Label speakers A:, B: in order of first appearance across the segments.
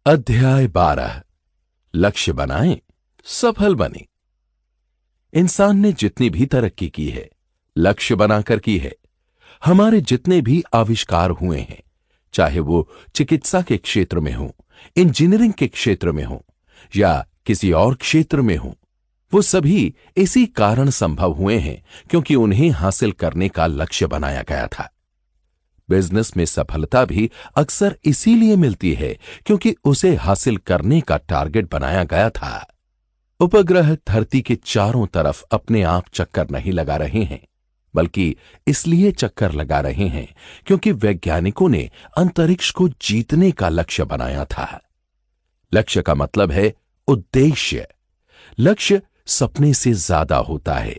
A: अध्याय 12। लक्ष्य बनाएं, सफल बने। इंसान ने जितनी भी तरक्की की है लक्ष्य बनाकर की है। हमारे जितने भी आविष्कार हुए हैं, चाहे वो चिकित्सा के क्षेत्र में हो, इंजीनियरिंग के क्षेत्र में हो या किसी और क्षेत्र में हो, वो सभी इसी कारण संभव हुए हैं क्योंकि उन्हें हासिल करने का लक्ष्य बनाया गया था। बिजनेस में सफलता भी अक्सर इसीलिए मिलती है क्योंकि उसे हासिल करने का टारगेट बनाया गया था। उपग्रह धरती के चारों तरफ अपने आप चक्कर नहीं लगा रहे हैं, बल्कि इसलिए चक्कर लगा रहे हैं क्योंकि वैज्ञानिकों ने अंतरिक्ष को जीतने का लक्ष्य बनाया था। लक्ष्य का मतलब है उद्देश्य। लक्ष्य सपने से ज्यादा होता है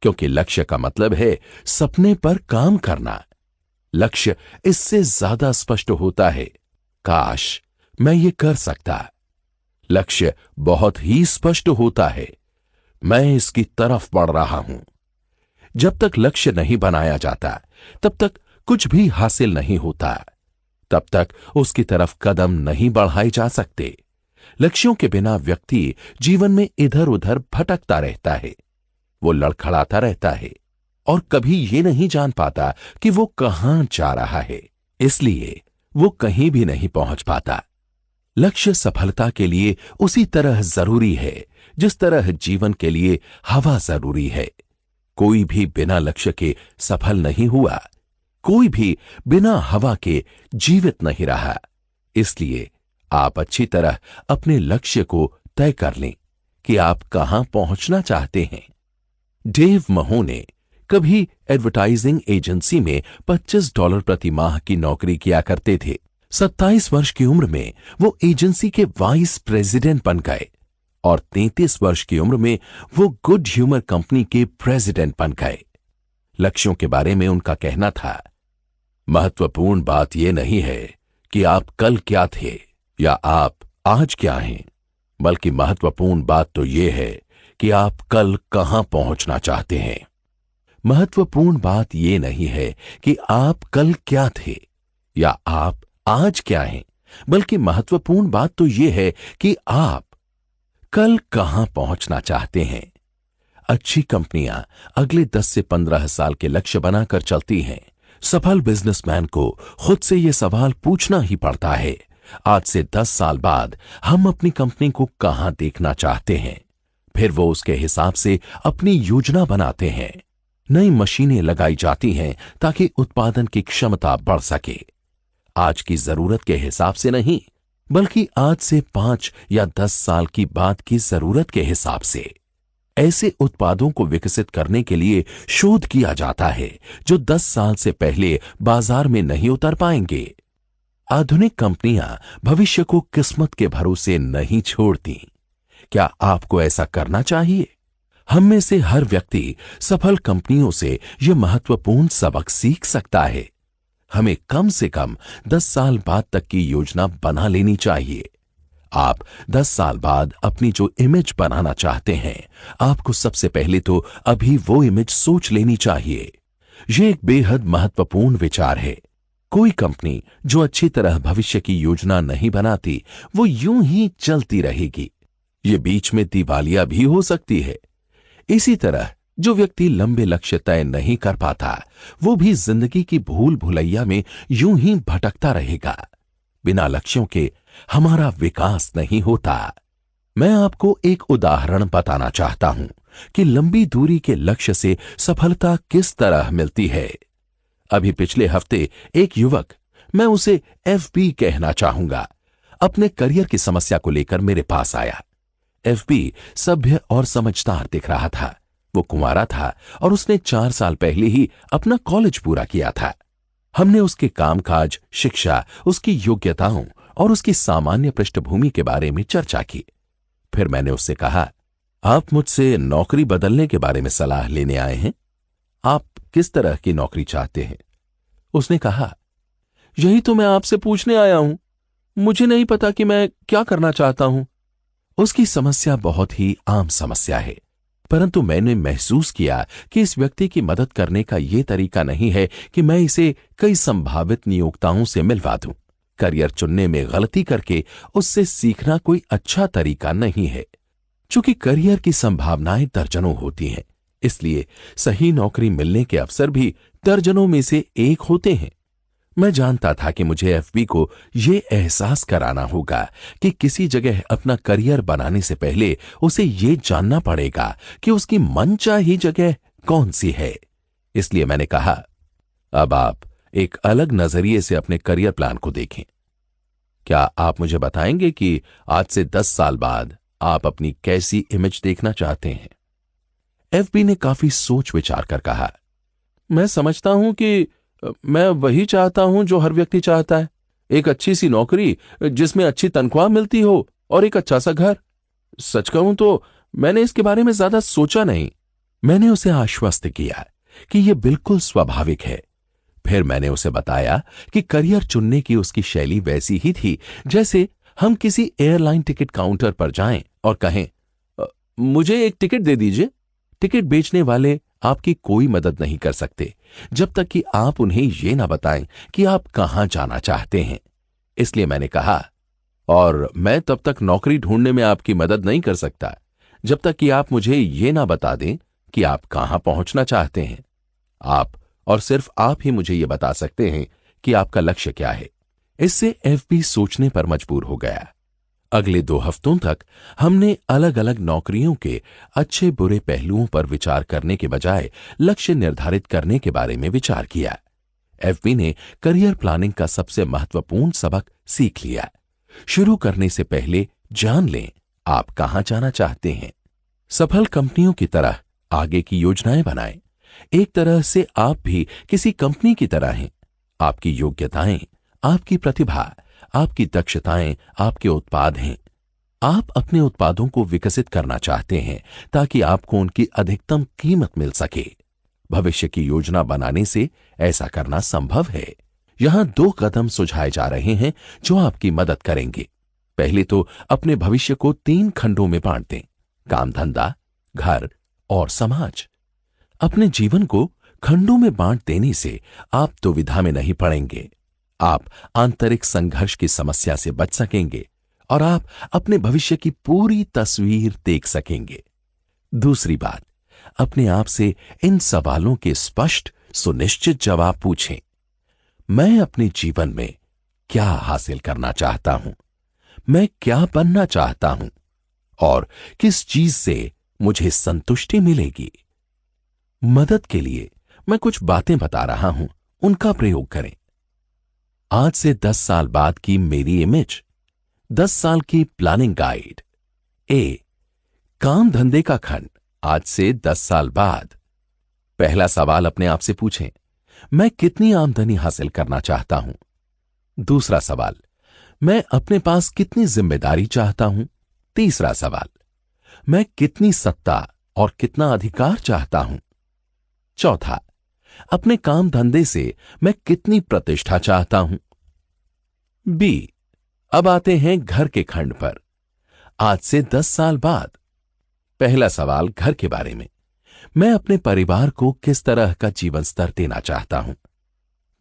A: क्योंकि लक्ष्य का मतलब है सपने पर काम करना। लक्ष्य इससे ज्यादा स्पष्ट होता है, काश मैं ये कर सकता। लक्ष्य बहुत ही स्पष्ट होता है, मैं इसकी तरफ बढ़ रहा हूं। जब तक लक्ष्य नहीं बनाया जाता तब तक कुछ भी हासिल नहीं होता, तब तक उसकी तरफ कदम नहीं बढ़ाए जा सकते। लक्ष्यों के बिना व्यक्ति जीवन में इधर उधर भटकता रहता है, वो लड़खड़ाता रहता है और कभी ये नहीं जान पाता कि वो कहां जा रहा है, इसलिए वो कहीं भी नहीं पहुंच पाता। लक्ष्य सफलता के लिए उसी तरह जरूरी है जिस तरह जीवन के लिए हवा जरूरी है। कोई भी बिना लक्ष्य के सफल नहीं हुआ, कोई भी बिना हवा के जीवित नहीं रहा। इसलिए आप अच्छी तरह अपने लक्ष्य को तय कर लें कि आप कहां पहुंचना चाहते हैं। डेव महो ने कभी एडवर्टाइजिंग एजेंसी में $25 प्रति माह की नौकरी किया करते थे। 27 वर्ष की उम्र में वो एजेंसी के वाइस प्रेसिडेंट बन गए और 33 वर्ष की उम्र में वो गुड ह्यूमर कंपनी के प्रेसिडेंट बन गए। लक्ष्यों के बारे में उनका कहना था, महत्वपूर्ण बात यह नहीं है कि आप कल क्या थे या आप आज क्या हैं, बल्कि महत्वपूर्ण बात तो यह है कि आप कल कहां पहुंचना चाहते हैं। महत्वपूर्ण बात यह नहीं है कि आप कल क्या थे या आप आज क्या हैं, बल्कि महत्वपूर्ण बात तो यह है कि आप कल कहां पहुंचना चाहते हैं। अच्छी कंपनियां अगले 10 से 15 साल के लक्ष्य बनाकर चलती हैं। सफल बिजनेसमैन को खुद से यह सवाल पूछना ही पड़ता है, आज से 10 साल बाद हम अपनी कंपनी को कहां देखना चाहते हैं। फिर वो उसके हिसाब से अपनी योजना बनाते हैं। नई मशीनें लगाई जाती हैं ताकि उत्पादन की क्षमता बढ़ सके, आज की जरूरत के हिसाब से नहीं, बल्कि आज से 5 या 10 साल की बाद की जरूरत के हिसाब से। ऐसे उत्पादों को विकसित करने के लिए शोध किया जाता है जो 10 साल से पहले बाजार में नहीं उतर पाएंगे। आधुनिक कंपनियां भविष्य को किस्मत के भरोसे नहीं छोड़ती। क्या आपको ऐसा करना चाहिए? हम में से हर व्यक्ति सफल कंपनियों से यह महत्वपूर्ण सबक सीख सकता है। हमें कम से कम 10 साल बाद तक की योजना बना लेनी चाहिए। आप 10 साल बाद अपनी जो इमेज बनाना चाहते हैं, आपको सबसे पहले तो अभी वो इमेज सोच लेनी चाहिए। यह एक बेहद महत्वपूर्ण विचार है। कोई कंपनी जो अच्छी तरह भविष्य की योजना नहीं बनाती, वो यूं ही चलती रहेगी। ये बीच में दिवालिया भी हो सकती है। इसी तरह जो व्यक्ति लंबे लक्ष्य तय नहीं कर पाता, वो भी जिंदगी की भूल भुलैया में यूं ही भटकता रहेगा। बिना लक्ष्यों के हमारा विकास नहीं होता। मैं आपको एक उदाहरण बताना चाहता हूं कि लंबी दूरी के लक्ष्य से सफलता किस तरह मिलती है। अभी पिछले हफ्ते एक युवक, मैं उसे FB कहना चाहूंगा, अपने करियर की समस्या को लेकर मेरे पास आया। FB सभ्य और समझदार दिख रहा था। वो कुंवारा था और उसने 4 साल पहले ही अपना कॉलेज पूरा किया था। हमने उसके कामकाज, शिक्षा, उसकी योग्यताओं और उसकी सामान्य पृष्ठभूमि के बारे में चर्चा की। फिर मैंने उससे कहा, आप मुझसे नौकरी बदलने के बारे में सलाह लेने आए हैं? आप किस तरह की नौकरी चाहते हैं? उसने कहा, यही तो मैं आपसे पूछने आया हूं। मुझे नहीं पता कि मैं क्या करना चाहता हूं। उसकी समस्या बहुत ही आम समस्या है, परंतु मैंने महसूस किया कि इस व्यक्ति की मदद करने का यह तरीका नहीं है कि मैं इसे कई संभावित नियोक्ताओं से मिलवा दूं। करियर चुनने में गलती करके उससे सीखना कोई अच्छा तरीका नहीं है। चूंकि करियर की संभावनाएं दर्जनों होती हैं, इसलिए सही नौकरी मिलने के अवसर भी दर्जनों में से एक होते हैं। मैं जानता था कि मुझे एफबी को यह एहसास कराना होगा कि किसी जगह अपना करियर बनाने से पहले उसे यह जानना पड़ेगा कि उसकी मनचाही जगह कौन सी है। इसलिए मैंने कहा, अब आप एक अलग नजरिए से अपने करियर प्लान को देखें। क्या आप मुझे बताएंगे कि आज से 10 साल बाद आप अपनी कैसी इमेज देखना चाहते हैं? एफबी ने काफी सोच विचार कर कहा, मैं समझता हूं कि मैं वही चाहता हूं जो हर व्यक्ति चाहता है, एक अच्छी सी नौकरी जिसमें अच्छी तनख्वाह मिलती हो और एक अच्छा सा घर। सच कहूं तो मैंने इसके बारे में ज्यादा सोचा नहीं। मैंने उसे आश्वस्त किया कि यह बिल्कुल स्वाभाविक है। फिर मैंने उसे बताया कि करियर चुनने की उसकी शैली वैसी ही थी जैसे हम किसी एयरलाइन टिकट काउंटर पर जाएं और कहें, मुझे एक टिकट दे दीजिए। टिकट बेचने वाले आपकी कोई मदद नहीं कर सकते जब तक कि आप उन्हें यह ना बताएं कि आप कहां जाना चाहते हैं। इसलिए मैंने कहा, और मैं तब तक नौकरी ढूंढने में आपकी मदद नहीं कर सकता जब तक कि आप मुझे यह ना बता दें कि आप कहां पहुंचना चाहते हैं। आप और सिर्फ आप ही मुझे यह बता सकते हैं कि आपका लक्ष्य क्या है। इससे एफबी सोचने पर मजबूर हो गया। अगले 2 हफ्तों तक हमने अलग अलग नौकरियों के अच्छे बुरे पहलुओं पर विचार करने के बजाय लक्ष्य निर्धारित करने के बारे में विचार किया। एफबी ने करियर प्लानिंग का सबसे महत्वपूर्ण सबक सीख लिया। शुरू करने से पहले जान लें आप कहां जाना चाहते हैं। सफल कंपनियों की तरह आगे की योजनाएं बनाएं। एक तरह से आप भी किसी कंपनी की तरह हैं। आपकी योग्यताएं, आपकी प्रतिभा, आपकी दक्षताएं आपके उत्पाद हैं। आप अपने उत्पादों को विकसित करना चाहते हैं ताकि आपको उनकी अधिकतम कीमत मिल सके। भविष्य की योजना बनाने से ऐसा करना संभव है। यहां 2 कदम सुझाए जा रहे हैं जो आपकी मदद करेंगे। पहले तो अपने भविष्य को 3 खंडों में बांट दें, काम धंधा, घर और समाज। अपने जीवन को खंडों में बांट देने से आप दुविधा में नहीं पड़ेंगे। आप आंतरिक संघर्ष की समस्या से बच सकेंगे और आप अपने भविष्य की पूरी तस्वीर देख सकेंगे। दूसरी बात, अपने आप से इन सवालों के स्पष्ट सुनिश्चित जवाब पूछें। मैं अपने जीवन में क्या हासिल करना चाहता हूं? मैं क्या बनना चाहता हूं? और किस चीज से मुझे संतुष्टि मिलेगी? मदद के लिए मैं कुछ बातें बता रहा हूं, उनका प्रयोग करें। आज से 10 साल बाद की मेरी इमेज। 10 साल की प्लानिंग गाइड। ए, काम धंधे का खंड आज से 10 साल बाद। पहला सवाल अपने आप से पूछें, मैं कितनी आमदनी हासिल करना चाहता हूं? दूसरा सवाल, मैं अपने पास कितनी जिम्मेदारी चाहता हूं? तीसरा सवाल, मैं कितनी सत्ता और कितना अधिकार चाहता हूं? चौथा, अपने काम धंधे से मैं कितनी प्रतिष्ठा चाहता हूं? बी, अब आते हैं घर के खंड पर। आज से 10 साल बाद। पहला सवाल घर के बारे में। मैं अपने परिवार को किस तरह का जीवन स्तर देना चाहता हूं?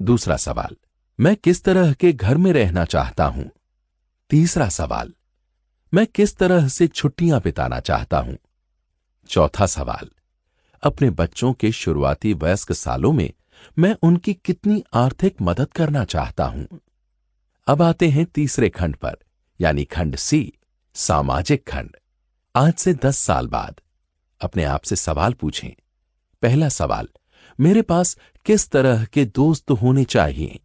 A: दूसरा सवाल, मैं किस तरह के घर में रहना चाहता हूं? तीसरा सवाल, मैं किस तरह से छुट्टियां बिताना चाहता हूं? चौथा सवाल, अपने बच्चों के शुरुआती वयस्क सालों में मैं उनकी कितनी आर्थिक मदद करना चाहता हूं? अब आते हैं तीसरे खंड पर, यानी खंड सी, सामाजिक खंड। आज से 10 साल बाद। अपने आप से सवाल पूछें। पहला सवाल, मेरे पास किस तरह के दोस्त होने चाहिए?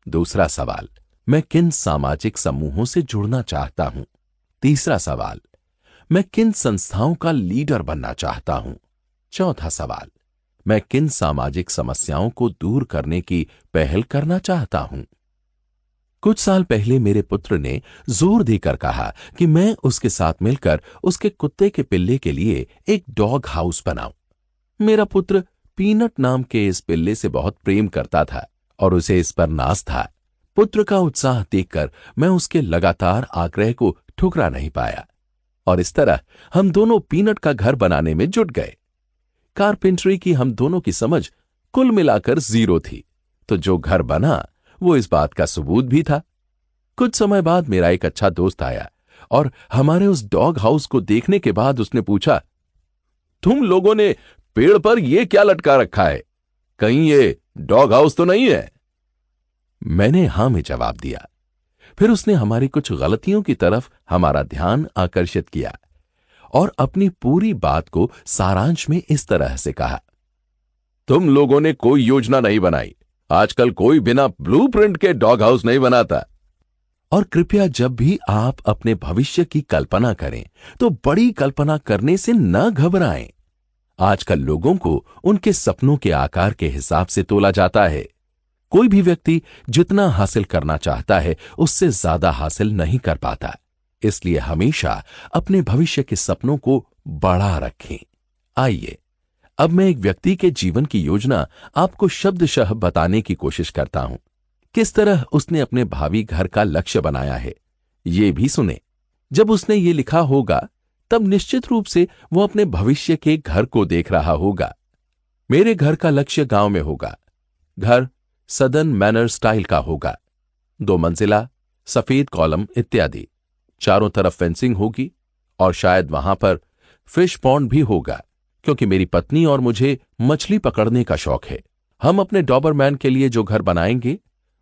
A: दूसरा सवाल, मैं किन सामाजिक समूहों से जुड़ना चाहता हूं? तीसरा सवाल, मैं किन संस्थाओं का लीडर बनना चाहता हूं? चौथा सवाल, मैं किन सामाजिक समस्याओं को दूर करने की पहल करना चाहता हूं? कुछ साल पहले मेरे पुत्र ने जोर देकर कहा कि मैं उसके साथ मिलकर उसके कुत्ते के पिल्ले के लिए एक डॉग हाउस बनाऊं। मेरा पुत्र पीनट नाम के इस पिल्ले से बहुत प्रेम करता था और उसे इस पर नाज था। पुत्र का उत्साह देखकर मैं उसके लगातार आग्रह को ठुकरा नहीं पाया और इस तरह हम दोनों पीनट का घर बनाने में जुट गए। कारपेंटरी की हम दोनों की समझ कुल मिलाकर 0 थी, तो जो घर बना वो इस बात का सबूत भी था। कुछ समय बाद मेरा एक अच्छा दोस्त आया और हमारे उस डॉग हाउस को देखने के बाद उसने पूछा, तुम लोगों ने पेड़ पर यह क्या लटका रखा है? कहीं ये डॉग हाउस तो नहीं है? मैंने हां में जवाब दिया। फिर उसने हमारी कुछ गलतियों की तरफ हमारा ध्यान आकर्षित किया और अपनी पूरी बात को सारांश में इस तरह से कहा, तुम लोगों ने कोई योजना नहीं बनाई। आजकल कोई बिना ब्लूप्रिंट के डॉग हाउस नहीं बनाता। और कृपया जब भी आप अपने भविष्य की कल्पना करें तो बड़ी कल्पना करने से न घबराएं। आजकल लोगों को उनके सपनों के आकार के हिसाब से तोला जाता है। कोई भी व्यक्ति जितना हासिल करना चाहता है उससे ज्यादा हासिल नहीं कर पाता। इसलिए हमेशा अपने भविष्य के सपनों को बड़ा रखें। आइए अब मैं एक व्यक्ति के जीवन की योजना आपको शब्दशः बताने की कोशिश करता हूं। किस तरह उसने अपने भावी घर का लक्ष्य बनाया है ये भी सुने। जब उसने ये लिखा होगा तब निश्चित रूप से वो अपने भविष्य के घर को देख रहा होगा। मेरे घर का लक्ष्य गांव में होगा। घर सदर्न मैनर स्टाइल का होगा, 2 मंजिला, सफेद कॉलम इत्यादि। चारों तरफ फेंसिंग होगी और शायद वहां पर फिश पॉन्ड भी होगा, क्योंकि मेरी पत्नी और मुझे मछली पकड़ने का शौक है। हम अपने डॉबरमैन के लिए जो घर बनाएंगे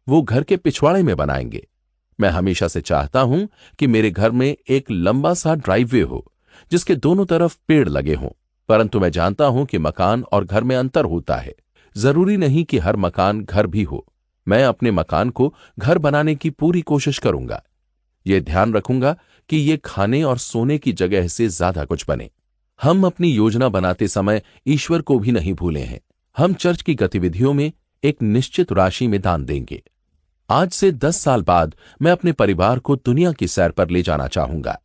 A: वो घर के पिछवाड़े में बनाएंगे। मैं हमेशा से चाहता हूं कि मेरे घर में एक लंबा सा ड्राइववे हो जिसके दोनों तरफ पेड़ लगे हों, परंतु मैं जानता हूं कि मकान और घर में अंतर होता है। जरूरी नहीं कि हर मकान घर भी हो। मैं अपने मकान को घर बनाने की पूरी कोशिश करूंगा। यह ध्यान रखूंगा कि यह खाने और सोने की जगह से ज्यादा कुछ बने। हम अपनी योजना बनाते समय ईश्वर को भी नहीं भूले हैं। हम चर्च की गतिविधियों में एक निश्चित राशि में दान देंगे। आज से 10 साल बाद मैं अपने परिवार को दुनिया की सैर पर ले जाना चाहूंगा।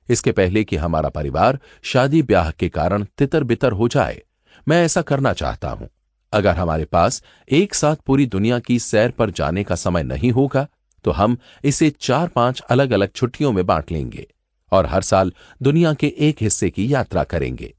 A: इसके पहले कि हमारा परिवार शादी ब्याह के कारण तितर बितर हो जाए, मैं ऐसा करना चाहता हूं। अगर हमारे पास एक साथ पूरी दुनिया की सैर पर जाने का समय नहीं होगा तो हम इसे 4-5 अलग अलग छुट्टियों में बांट लेंगे और हर साल दुनिया के एक हिस्से की यात्रा करेंगे।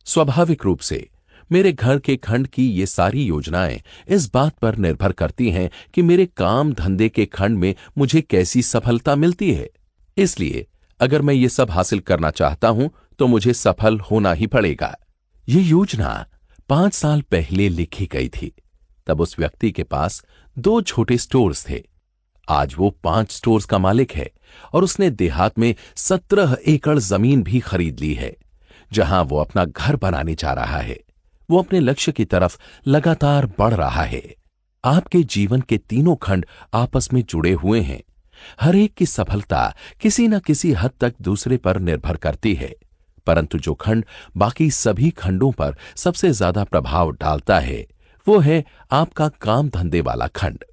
A: स्वाभाविक रूप से मेरे घर के खंड की ये सारी योजनाएं इस बात पर निर्भर करती हैं कि मेरे काम धंधे के खंड में मुझे कैसी सफलता मिलती है। इसलिए अगर मैं ये सब हासिल करना चाहता हूं तो मुझे सफल होना ही पड़ेगा। ये योजना 5 साल पहले लिखी गई थी। तब उस व्यक्ति के पास 2 छोटे स्टोर्स थे। आज वो 5 स्टोर्स का मालिक है और उसने देहात में 17 एकड़ जमीन भी खरीद ली है, जहां वो अपना घर बनाने जा रहा है। वो अपने लक्ष्य की तरफ लगातार बढ़ रहा है। आपके जीवन के तीनों खंड आपस में जुड़े हुए हैं। हर एक की सफलता किसी न किसी हद तक दूसरे पर निर्भर करती है, परंतु जो खंड बाकी सभी खंडों पर सबसे ज्यादा प्रभाव डालता है वो है आपका काम धंधे वाला खंड।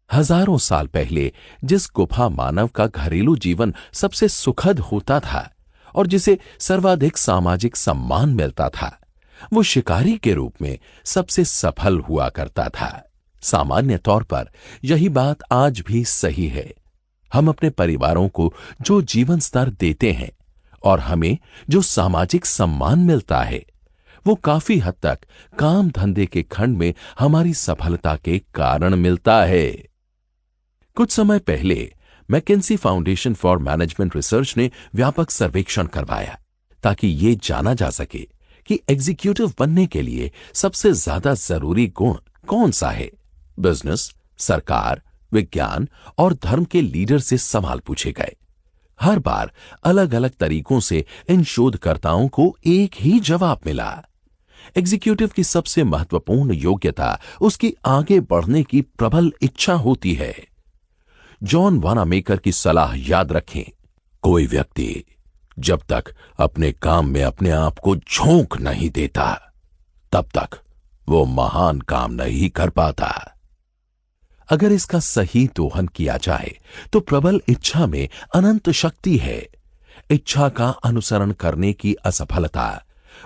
A: हजारों साल पहले जिस गुफा मानव का घरेलू जीवन सबसे सुखद होता था और जिसे सर्वाधिक सामाजिक सम्मान मिलता था, वो शिकारी के रूप में सबसे सफल हुआ करता था। सामान्य तौर पर यही बात आज भी सही है। हम अपने परिवारों को जो जीवन स्तर देते हैं और हमें जो सामाजिक सम्मान मिलता है वो काफी हद तक काम धंधे के खंड में हमारी सफलता के कारण मिलता है। कुछ समय पहले McKenzie foundation for management research ने व्यापक सर्वेक्षण करवाया ताकि ये जाना जा सके कि एग्जीक्यूटिव बनने के लिए सबसे ज्यादा जरूरी गुण कौन सा है। बिजनेस, सरकार, विज्ञान और धर्म के लीडर से सवाल पूछे गए। हर बार अलग अलग तरीकों से इन शोधकर्ताओं को एक ही जवाब मिला। एग्जीक्यूटिव की सबसे महत्वपूर्ण योग्यता उसकी आगे बढ़ने की प्रबल इच्छा होती है। जॉन वानामेकर की सलाह याद रखें, कोई व्यक्ति जब तक अपने काम में अपने आप को झोंक नहीं देता तब तक वो महान काम नहीं कर पाता। अगर इसका सही दोहन किया जाए तो प्रबल इच्छा में अनंत शक्ति है। इच्छा का अनुसरण करने की असफलता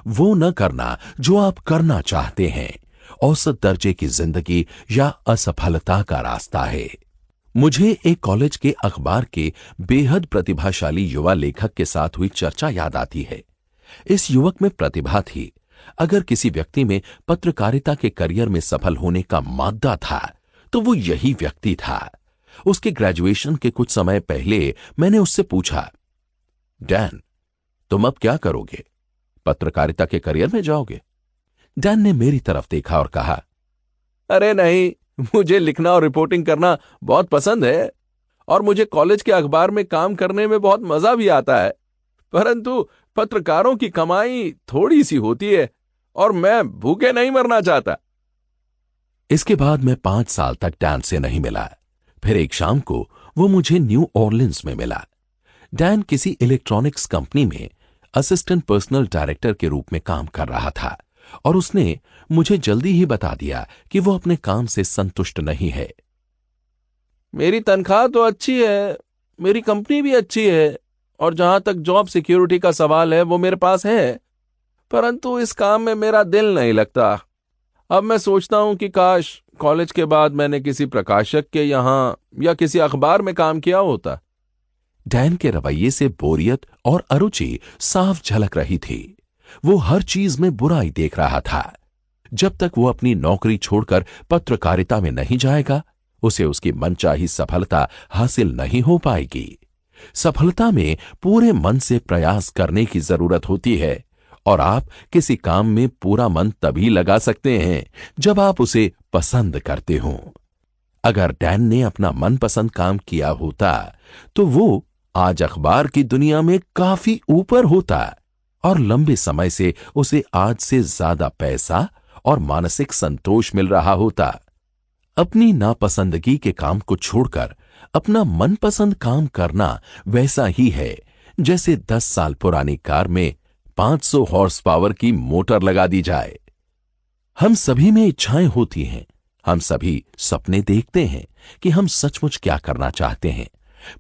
A: वो न करना जो आप करना चाहते हैं, औसत दर्जे की जिंदगी या असफलता का रास्ता है। मुझे एक कॉलेज के अखबार के बेहद प्रतिभाशाली युवा लेखक के साथ हुई चर्चा याद आती है। इस युवक में प्रतिभा थी। अगर किसी व्यक्ति में पत्रकारिता के करियर में सफल होने का मादा था तो वो यही व्यक्ति था। उसके ग्रेजुएशन के कुछ समय पहले मैंने उससे पूछा, डैन, तुम अब क्या करोगे? पत्रकारिता के करियर में जाओगे? डैन ने मेरी तरफ देखा और कहा, अरे नहीं, मुझे लिखना और रिपोर्टिंग करना बहुत पसंद है और मुझे कॉलेज के अखबार में काम करने में बहुत मजा भी आता है, परंतु पत्रकारों की कमाई थोड़ी सी होती है और मैं भूखे नहीं मरना चाहता। इसके बाद मैं 5 साल तक डैन से नहीं मिला। फिर एक शाम को वो मुझे न्यू ऑर्लिन्स में मिला। डैन किसी इलेक्ट्रॉनिक्स कंपनी में असिस्टेंट पर्सनल डायरेक्टर के रूप में काम कर रहा था और उसने मुझे जल्दी ही बता दिया कि वो अपने काम से संतुष्ट नहीं है। मेरी तनख्वाह तो अच्छी है, मेरी कंपनी भी अच्छी है और जहां तक जॉब सिक्योरिटी का सवाल है वो मेरे पास है, परंतु इस काम में मेरा दिल नहीं लगता। अब मैं सोचता हूं कि काश कॉलेज के बाद मैंने किसी प्रकाशक के यहां या किसी अखबार में काम किया होता। डैन के रवैये से बोरियत और अरुचि साफ झलक रही थी। वो हर चीज में बुराई देख रहा था। जब तक वो अपनी नौकरी छोड़कर पत्रकारिता में नहीं जाएगा, उसे उसकी मनचाही सफलता हासिल नहीं हो पाएगी। सफलता में पूरे मन से प्रयास करने की जरूरत होती है और आप किसी काम में पूरा मन तभी लगा सकते हैं जब आप उसे पसंद करते हो। अगर डैन ने अपना मनपसंद काम किया होता तो वो आज अखबार की दुनिया में काफी ऊपर होता और लंबे समय से उसे आज से ज्यादा पैसा और मानसिक संतोष मिल रहा होता। अपनी नापसंदगी के काम को छोड़कर अपना मनपसंद काम करना वैसा ही है जैसे 10 साल पुरानी कार में 500 हॉर्स पावर की मोटर लगा दी जाए। हम सभी में इच्छाएं होती हैं, हम सभी सपने देखते हैं कि हम सचमुच क्या करना चाहते हैं,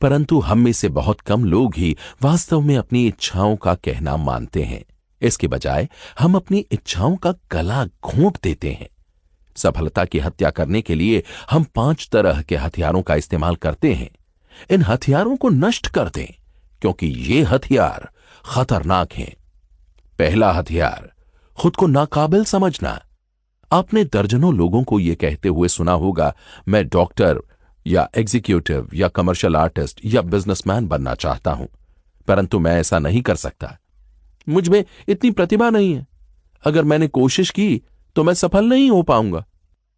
A: परंतु हम में से बहुत कम लोग ही वास्तव में अपनी इच्छाओं का कहना मानते हैं। इसके बजाय हम अपनी इच्छाओं का गला घोंट देते हैं। सफलता की हत्या करने के लिए हम 5 तरह के हथियारों का इस्तेमाल करते हैं। इन हथियारों को नष्ट कर दें, क्योंकि ये हथियार खतरनाक हैं। पहला हथियार, खुद को नाकाबिल समझना। आपने दर्जनों लोगों को यह कहते हुए सुना होगा, मैं डॉक्टर या एग्जीक्यूटिव या कमर्शियल आर्टिस्ट या बिजनेसमैन बनना चाहता हूं, परंतु मैं ऐसा नहीं कर सकता। मुझ में इतनी प्रतिभा नहीं है। अगर मैंने कोशिश की तो मैं सफल नहीं हो पाऊंगा।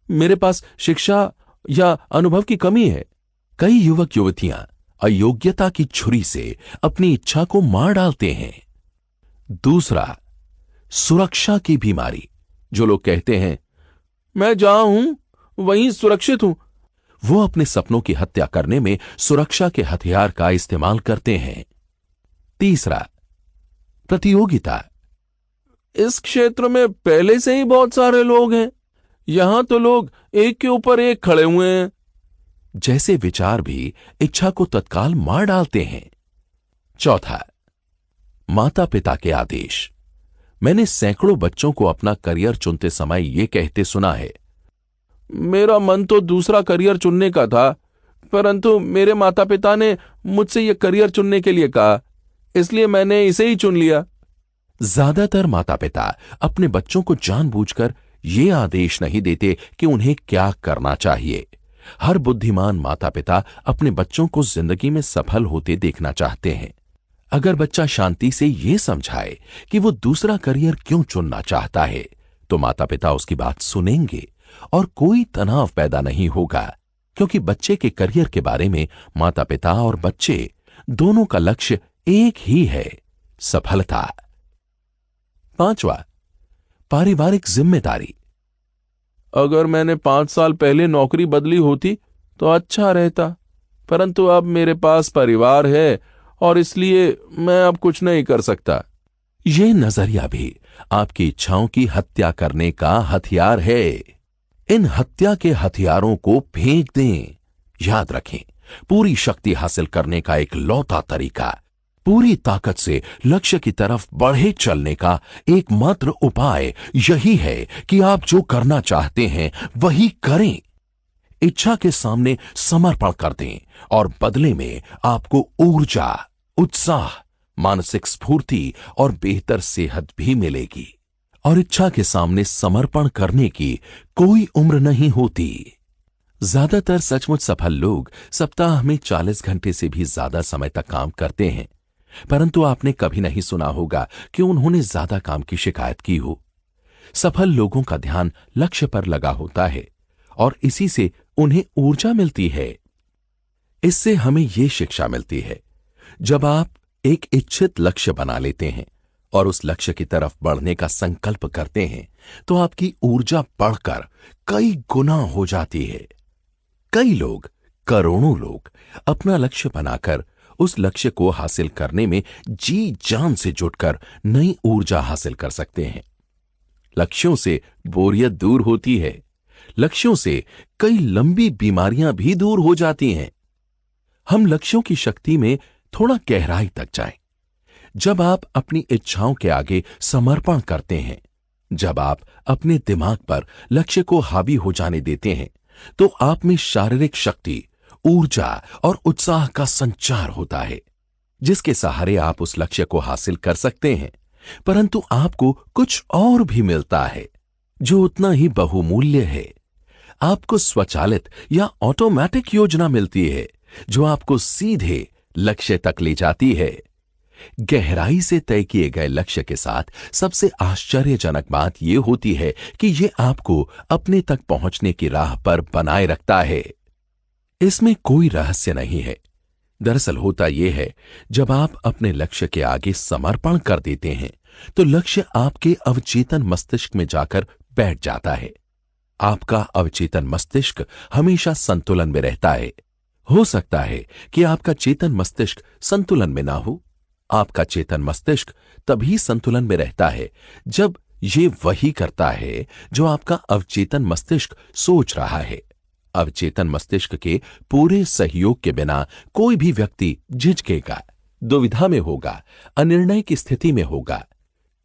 A: मेरे पास शिक्षा या अनुभव की कमी है। कई युवक युवतियां अयोग्यता की छुरी से अपनी इच्छा को मार डालते हैं। दूसरा, सुरक्षा की बीमारी। जो लोग कहते हैं मैं जहां हूं वहीं सुरक्षित हूं, वो अपने सपनों की हत्या करने में सुरक्षा के हथियार का इस्तेमाल करते हैं। तीसरा, प्रतियोगिता। इस क्षेत्र में पहले से ही बहुत सारे लोग हैं, यहां तो लोग एक के ऊपर एक खड़े हुए हैं। जैसे विचार भी इच्छा को तत्काल मार डालते हैं। चौथा, माता पिता के आदेश। मैंने सैकड़ों बच्चों को अपना करियर चुनते समय यह कहते सुना है, मेरा मन तो दूसरा करियर चुनने का था, परंतु मेरे माता पिता ने मुझसे यह करियर चुनने के लिए कहा, इसलिए मैंने इसे ही चुन लिया। ज्यादातर माता पिता अपने बच्चों को जानबूझकर यह आदेश नहीं देते कि उन्हें क्या करना चाहिए। हर बुद्धिमान माता पिता अपने बच्चों को जिंदगी में सफल होते देखना चाहते हैं। अगर बच्चा शांति से यह समझाए कि वो दूसरा करियर क्यों चुनना चाहता है, तो माता पिता उसकी बात सुनेंगे और कोई तनाव पैदा नहीं होगा, क्योंकि बच्चे के करियर के बारे में माता पिता और बच्चे दोनों का लक्ष्य एक ही है, सफलता। पांचवा, पारिवारिक जिम्मेदारी। अगर मैंने 5 साल पहले नौकरी बदली होती तो अच्छा रहता, परंतु अब मेरे पास परिवार है और इसलिए मैं अब कुछ नहीं कर सकता। यह नजरिया भी आपकी इच्छाओं की हत्या करने का हथियार है। इन हत्या के हथियारों को फेंक दें। याद रखें, पूरी शक्ति हासिल करने का एकलौता तरीका, पूरी ताकत से लक्ष्य की तरफ बढ़े चलने का एकमात्र उपाय यही है कि आप जो करना चाहते हैं वही करें। इच्छा के सामने समर्पण कर दें और बदले में आपको ऊर्जा, उत्साह, मानसिक स्फूर्ति और बेहतर सेहत भी मिलेगी। और इच्छा के सामने समर्पण करने की कोई उम्र नहीं होती। ज्यादातर सचमुच सफल लोग सप्ताह में 40 घंटे से भी ज्यादा समय तक काम करते हैं, परंतु आपने कभी नहीं सुना होगा कि उन्होंने ज्यादा काम की शिकायत की हो। सफल लोगों का ध्यान लक्ष्य पर लगा होता है और इसी से उन्हें ऊर्जा मिलती है। इससे हमें यह शिक्षा मिलती है, जब आप एक इच्छित लक्ष्य बना लेते हैं और उस लक्ष्य की तरफ बढ़ने का संकल्प करते हैं, तो आपकी ऊर्जा बढ़कर कई गुना हो जाती है। कई लोग, करोड़ों लोग अपना लक्ष्य बनाकर उस लक्ष्य को हासिल करने में जी जान से जुटकर नई ऊर्जा हासिल कर सकते हैं। लक्ष्यों से बोरियत दूर होती है। लक्ष्यों से कई लंबी बीमारियां भी दूर हो जाती हैं। हम लक्ष्यों की शक्ति में थोड़ा गहराई तक जाएं। जब आप अपनी इच्छाओं के आगे समर्पण करते हैं, जब आप अपने दिमाग पर लक्ष्य को हावी हो जाने देते हैं, तो आप में शारीरिक शक्ति, ऊर्जा और उत्साह का संचार होता है, जिसके सहारे आप उस लक्ष्य को हासिल कर सकते हैं। परंतु आपको कुछ और भी मिलता है जो उतना ही बहुमूल्य है। आपको स्वचालित या ऑटोमेटिक योजना मिलती है जो आपको सीधे लक्ष्य तक ले जाती है। गहराई से तय किए गए लक्ष्य के साथ सबसे आश्चर्यजनक बात यह होती है कि यह आपको अपने तक पहुंचने की राह पर बनाए रखता है। इसमें कोई रहस्य नहीं है। दरअसल होता यह है, जब आप अपने लक्ष्य के आगे समर्पण कर देते हैं, तो लक्ष्य आपके अवचेतन मस्तिष्क में जाकर बैठ जाता है। आपका अवचेतन मस्तिष्क हमेशा संतुलन में रहता है। हो सकता है कि आपका चेतन मस्तिष्क संतुलन में ना हो। आपका चेतन मस्तिष्क तभी संतुलन में रहता है जब ये वही करता है जो आपका अवचेतन मस्तिष्क सोच रहा है। अवचेतन मस्तिष्क के पूरे सहयोग के बिना कोई भी व्यक्ति झिझकेगा, दुविधा में होगा, अनिर्णय की स्थिति में होगा।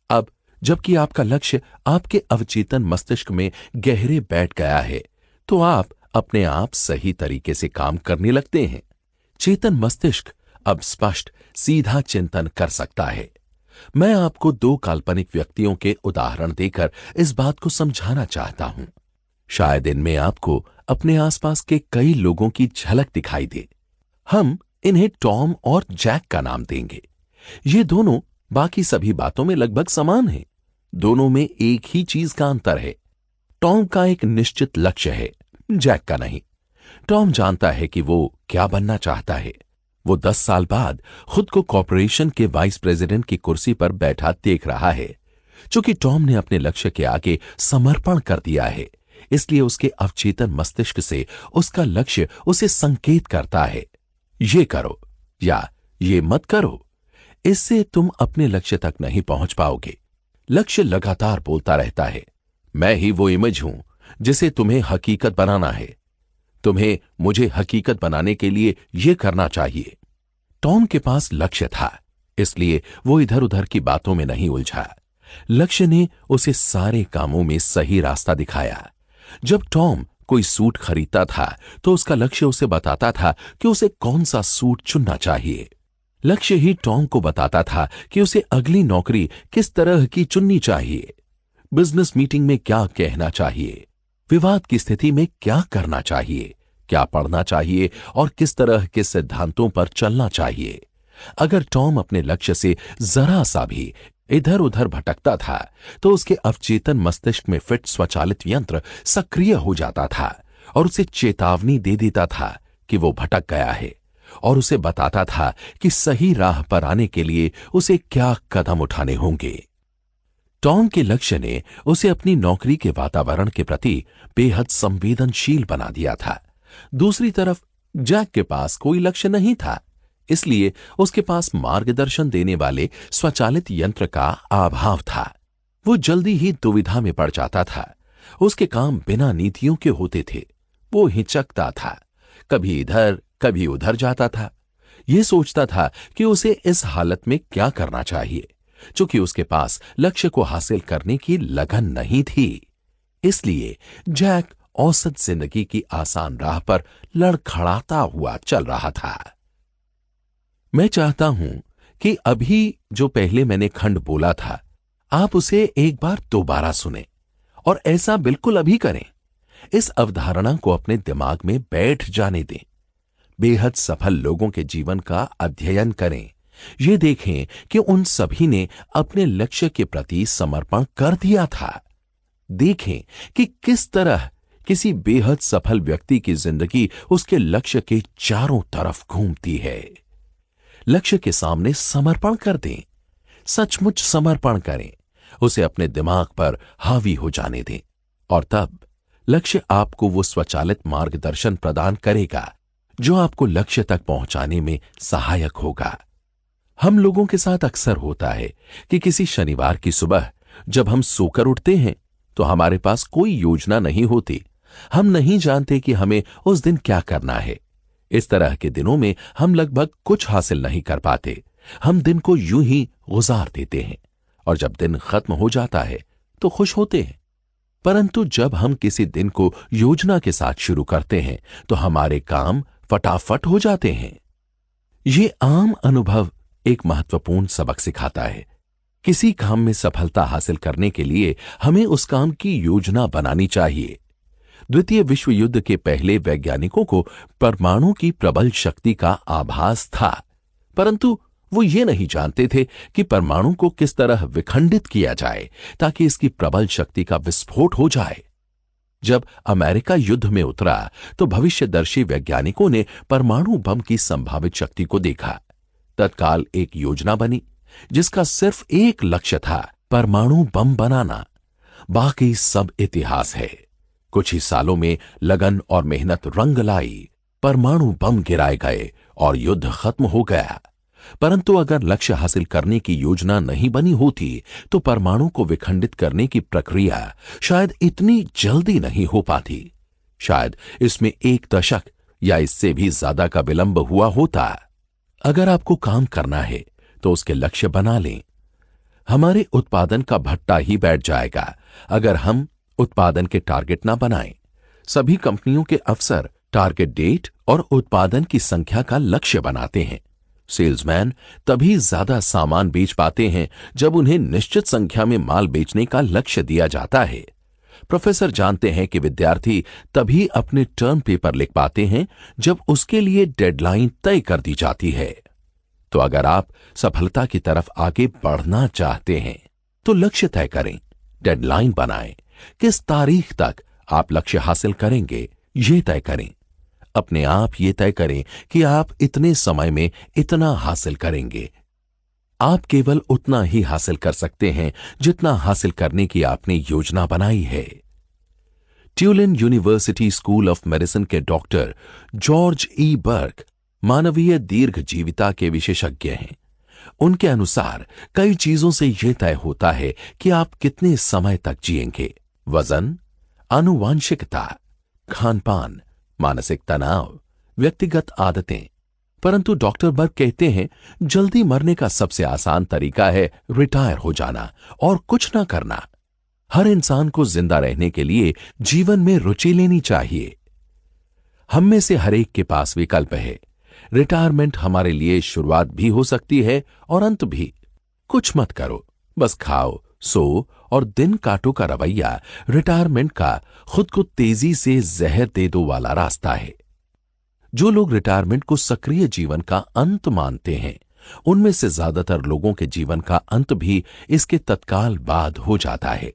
A: अब जबकि आपका लक्ष्य आपके अवचेतन मस्तिष्क में गहरे बैठ गया है, तो आप अपने आप सही तरीके से काम करने लगते हैं। चेतन मस्तिष्क अब स्पष्ट सीधा चिंतन कर सकता है। मैं आपको 2 काल्पनिक व्यक्तियों के उदाहरण देकर इस बात को समझाना चाहता हूं। शायद इनमें आपको अपने आसपास के कई लोगों की झलक दिखाई दे। हम इन्हें टॉम और जैक का नाम देंगे। ये दोनों बाकी सभी बातों में लगभग समान हैं। दोनों में एक ही चीज का अंतर है। टॉम का एक निश्चित लक्ष्य है, जैक का नहीं। टॉम जानता है कि वो क्या बनना चाहता है। वो 10 साल बाद खुद को कॉर्पोरेशन के वाइस प्रेसिडेंट की कुर्सी पर बैठा देख रहा है। चूंकि टॉम ने अपने लक्ष्य के आगे समर्पण कर दिया है, इसलिए उसके अवचेतन मस्तिष्क से उसका लक्ष्य उसे संकेत करता है, ये करो या ये मत करो। इससे तुम अपने लक्ष्य तक नहीं पहुंच पाओगे। लक्ष्य लगातार बोलता रहता है, मैं ही वो इमेज हूं जिसे तुम्हें हकीकत बनाना है। तुम्हें मुझे हकीकत बनाने के लिए यह करना चाहिए। टॉम के पास लक्ष्य था, इसलिए वो इधर उधर की बातों में नहीं उलझा। लक्ष्य ने उसे सारे कामों में सही रास्ता दिखाया। जब टॉम कोई सूट खरीदता था, तो उसका लक्ष्य उसे बताता था कि उसे कौन सा सूट चुनना चाहिए। लक्ष्य ही टॉम को बताता था कि उसे अगली नौकरी किस तरह की चुननी चाहिए, बिजनेस मीटिंग में क्या कहना चाहिए, विवाद की स्थिति में क्या करना चाहिए, क्या पढ़ना चाहिए और किस तरह के सिद्धांतों पर चलना चाहिए। अगर टॉम अपने लक्ष्य से जरा सा भी इधर उधर भटकता था, तो उसके अवचेतन मस्तिष्क में फिट स्वचालित यंत्र सक्रिय हो जाता था और उसे चेतावनी दे देता था कि वो भटक गया है, और उसे बताता था कि सही राह पर आने के लिए उसे क्या कदम उठाने होंगे। टॉम के लक्ष्य ने उसे अपनी नौकरी के वातावरण के प्रति बेहद संवेदनशील बना दिया था। दूसरी तरफ जैक के पास कोई लक्ष्य नहीं था, इसलिए उसके पास मार्गदर्शन देने वाले स्वचालित यंत्र का अभाव था। वो जल्दी ही दुविधा में पड़ जाता था। उसके काम बिना नीतियों के होते थे। वो हिचकता था, कभी इधर कभी उधर जाता था। ये सोचता था कि उसे इस हालत में क्या करना चाहिए, चूंकि उसके पास लक्ष्य को हासिल करने की लगन नहीं थी। इसलिए जैक औसत जिंदगी की आसान राह पर लड़खड़ाता हुआ चल रहा था। मैं चाहता हूं कि अभी जो पहले मैंने खंड बोला था, आप उसे एक बार दोबारा सुने, और ऐसा बिल्कुल अभी करें। इस अवधारणा को अपने दिमाग में बैठ जाने दें। बेहद सफल लोगों के जीवन का अध्ययन करें। ये देखें कि उन सभी ने अपने लक्ष्य के प्रति समर्पण कर दिया था। देखें कि किस तरह किसी बेहद सफल व्यक्ति की जिंदगी उसके लक्ष्य के चारों तरफ घूमती है। लक्ष्य के सामने समर्पण कर दें, सचमुच समर्पण करें, उसे अपने दिमाग पर हावी हो जाने दें, और तब लक्ष्य आपको वो स्वचालित मार्गदर्शन प्रदान करेगा जो आपको लक्ष्य तक पहुंचाने में सहायक होगा। हम लोगों के साथ अक्सर होता है कि किसी शनिवार की सुबह जब हम सोकर उठते हैं तो हमारे पास कोई योजना नहीं होती। हम नहीं जानते कि हमें उस दिन क्या करना है। इस तरह के दिनों में हम लगभग कुछ हासिल नहीं कर पाते। हम दिन को यूं ही गुजार देते हैं और जब दिन खत्म हो जाता है तो खुश होते हैं। परंतु जब हम किसी दिन को योजना के साथ शुरू करते हैं तो हमारे काम फटाफट हो जाते हैं। ये आम अनुभव एक महत्वपूर्ण सबक सिखाता है। किसी काम में सफलता हासिल करने के लिए हमें उस काम की योजना बनानी चाहिए। द्वितीय विश्व युद्ध के पहले वैज्ञानिकों को परमाणु की प्रबल शक्ति का आभास था, परंतु वो ये नहीं जानते थे कि परमाणु को किस तरह विखंडित किया जाए ताकि इसकी प्रबल शक्ति का विस्फोट हो जाए। जब अमेरिका युद्ध में उतरा तो भविष्यदर्शी वैज्ञानिकों ने परमाणु बम की संभावित शक्ति को देखा। तत्काल एक योजना बनी जिसका सिर्फ एक लक्ष्य था, परमाणु बम बनाना। बाकी सब इतिहास है। कुछ ही सालों में लगन और मेहनत रंग लाई, परमाणु बम गिराए गए और युद्ध खत्म हो गया। परंतु अगर लक्ष्य हासिल करने की योजना नहीं बनी होती तो परमाणु को विखंडित करने की प्रक्रिया शायद इतनी जल्दी नहीं हो पाती। शायद इसमें 1 दशक या इससे भी ज्यादा का विलंब हुआ होता। अगर आपको काम करना है तो उसके लक्ष्य बना लें। हमारे उत्पादन का भट्टा ही बैठ जाएगा अगर हम उत्पादन के टारगेट ना बनाएं। सभी कंपनियों के अफसर टारगेट डेट और उत्पादन की संख्या का लक्ष्य बनाते हैं। सेल्समैन तभी ज्यादा सामान बेच पाते हैं जब उन्हें निश्चित संख्या में माल बेचने का लक्ष्य दिया जाता है। प्रोफेसर जानते हैं कि विद्यार्थी तभी अपने टर्म पेपर लिख पाते हैं जब उसके लिए डेडलाइन तय कर दी जाती है। तो अगर आप सफलता की तरफ आगे बढ़ना चाहते हैं तो लक्ष्य तय करें, डेडलाइन बनाएं। किस तारीख तक आप लक्ष्य हासिल करेंगे ये तय करें। अपने आप ये तय करें कि आप इतने समय में इतना हासिल करेंगे। आप केवल उतना ही हासिल कर सकते हैं जितना हासिल करने की आपने योजना बनाई है। Toluene university school of medicine के डॉक्टर जॉर्ज ई बर्ग मानवीय दीर्घजीविता के विशेषज्ञ हैं। उनके अनुसार कई चीजों से यह तय होता है कि आप कितने समय तक जिएंगे। वजन, आनुवांशिकता, खानपान, मानसिक तनाव, व्यक्तिगत आदतें। परंतु डॉक्टर बर्ग कहते हैं जल्दी मरने का सबसे आसान तरीका है रिटायर हो जाना और कुछ ना करना। हर इंसान को जिंदा रहने के लिए जीवन में रुचि लेनी चाहिए। हम में से हर एक के पास विकल्प है। रिटायरमेंट हमारे लिए शुरुआत भी हो सकती है और अंत भी। कुछ मत करो, बस खाओ, सो और दिन काटो का रवैया रिटायरमेंट का खुद को तेजी से जहर दे दो वाला रास्ता है। जो लोग रिटायरमेंट को सक्रिय जीवन का अंत मानते हैं उनमें से ज्यादातर लोगों के जीवन का अंत भी इसके तत्काल बाद हो जाता है,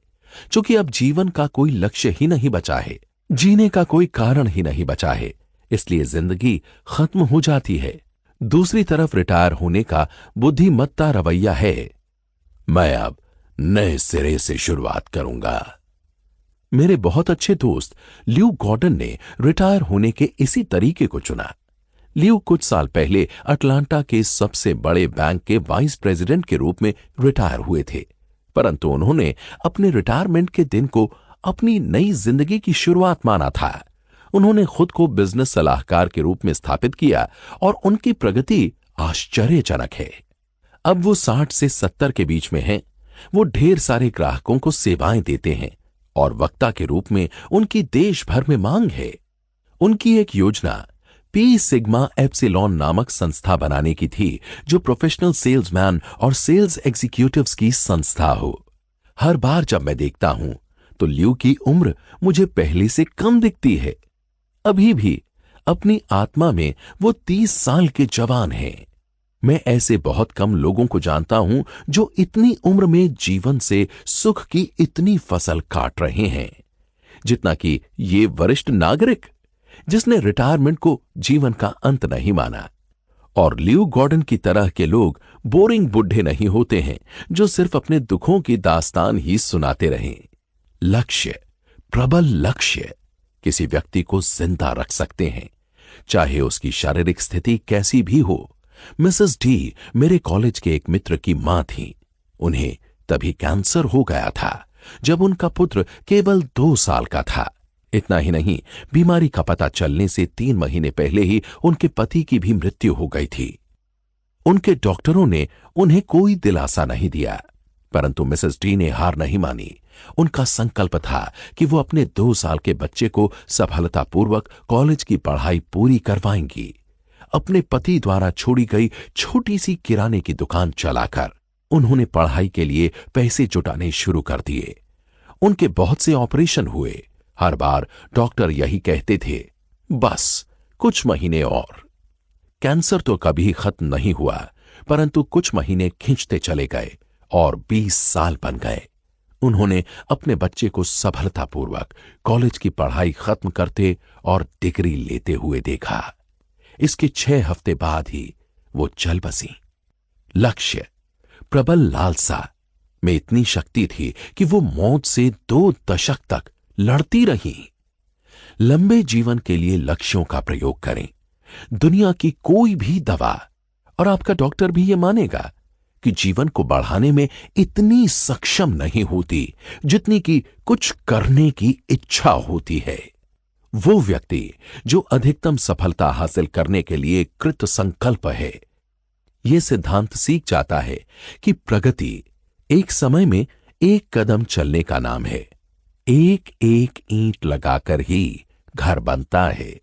A: क्योंकि अब जीवन का कोई लक्ष्य ही नहीं बचा है, जीने का कोई कारण ही नहीं बचा है, इसलिए जिंदगी खत्म हो जाती है। दूसरी तरफ रिटायर होने का बुद्धिमत्ता रवैया है, मैं अब नए सिरे से शुरुआत करूंगा। मेरे बहुत अच्छे दोस्त ल्यू गॉर्डन ने रिटायर होने के इसी तरीके को चुना। ल्यू कुछ साल पहले अटलांटा के सबसे बड़े बैंक के वाइस प्रेसिडेंट के रूप में रिटायर हुए थे, परंतु उन्होंने अपने रिटायरमेंट के दिन को अपनी नई जिंदगी की शुरुआत माना था। उन्होंने खुद को बिजनेस सलाहकार के रूप में स्थापित किया और उनकी प्रगति आश्चर्यजनक है। अब वो 60 से 70 के बीच में हैं। वो ढेर सारे ग्राहकों को सेवाएं देते हैं और वक्ता के रूप में उनकी देश भर में मांग है। उनकी एक योजना पी सिग्मा एप्सिलॉन नामक संस्था बनाने की थी जो प्रोफेशनल सेल्समैन और सेल्स एग्जीक्यूटिव्स की संस्था हो। हर बार जब मैं देखता हूं तो ल्यू की उम्र मुझे पहले से कम दिखती है। अभी भी अपनी आत्मा में वो 30 साल के जवान हैं। मैं ऐसे बहुत कम लोगों को जानता हूं जो इतनी उम्र में जीवन से सुख की इतनी फसल काट रहे हैं जितना कि ये वरिष्ठ नागरिक जिसने रिटायरमेंट को जीवन का अंत नहीं माना। और ल्यू गॉर्डन की तरह के लोग बोरिंग बुढ़े नहीं होते हैं जो सिर्फ अपने दुखों की दास्तान ही सुनाते रहें। लक्ष्य, प्रबल लक्ष्य किसी व्यक्ति को जिंदा रख सकते हैं, चाहे उसकी शारीरिक स्थिति कैसी भी हो। मिसेस डी मेरे कॉलेज के एक मित्र की मां थी। उन्हें तभी कैंसर हो गया था जब उनका पुत्र केवल 2 साल का था। इतना ही नहीं, बीमारी का पता चलने से 3 महीने पहले ही उनके पति की भी मृत्यु हो गई थी। उनके डॉक्टरों ने उन्हें कोई दिलासा नहीं दिया, परंतु मिसेस डी ने हार नहीं मानी। उनका संकल्प था कि वो अपने 2 साल के बच्चे को सफलतापूर्वक कॉलेज की पढ़ाई पूरी करवाएंगी। अपने पति द्वारा छोड़ी गई छोटी सी किराने की दुकान चलाकर उन्होंने पढ़ाई के लिए पैसे जुटाने शुरू कर दिए। उनके बहुत से ऑपरेशन हुए। हर बार डॉक्टर यही कहते थे, बस कुछ महीने और। कैंसर तो कभी खत्म नहीं हुआ, परंतु कुछ महीने खींचते चले गए और 20 साल बन गए। उन्होंने अपने बच्चे को सफलतापूर्वक कॉलेज की पढ़ाई खत्म करते और डिग्री लेते हुए देखा। इसके 6 हफ्ते बाद ही वो चल बसी। लक्ष्य, प्रबल लालसा में इतनी शक्ति थी कि वो मौत से 2 दशक तक लड़ती रही। लंबे जीवन के लिए लक्ष्यों का प्रयोग करें। दुनिया की कोई भी दवा और आपका डॉक्टर भी ये मानेगा कि जीवन को बढ़ाने में इतनी सक्षम नहीं होती जितनी कि कुछ करने की इच्छा होती है। वो व्यक्ति जो अधिकतम सफलता हासिल करने के लिए कृत संकल्प है, यह सिद्धांत सीख जाता है कि प्रगति एक समय में एक कदम चलने का नाम है। एक एक ईंट लगाकर ही घर बनता है।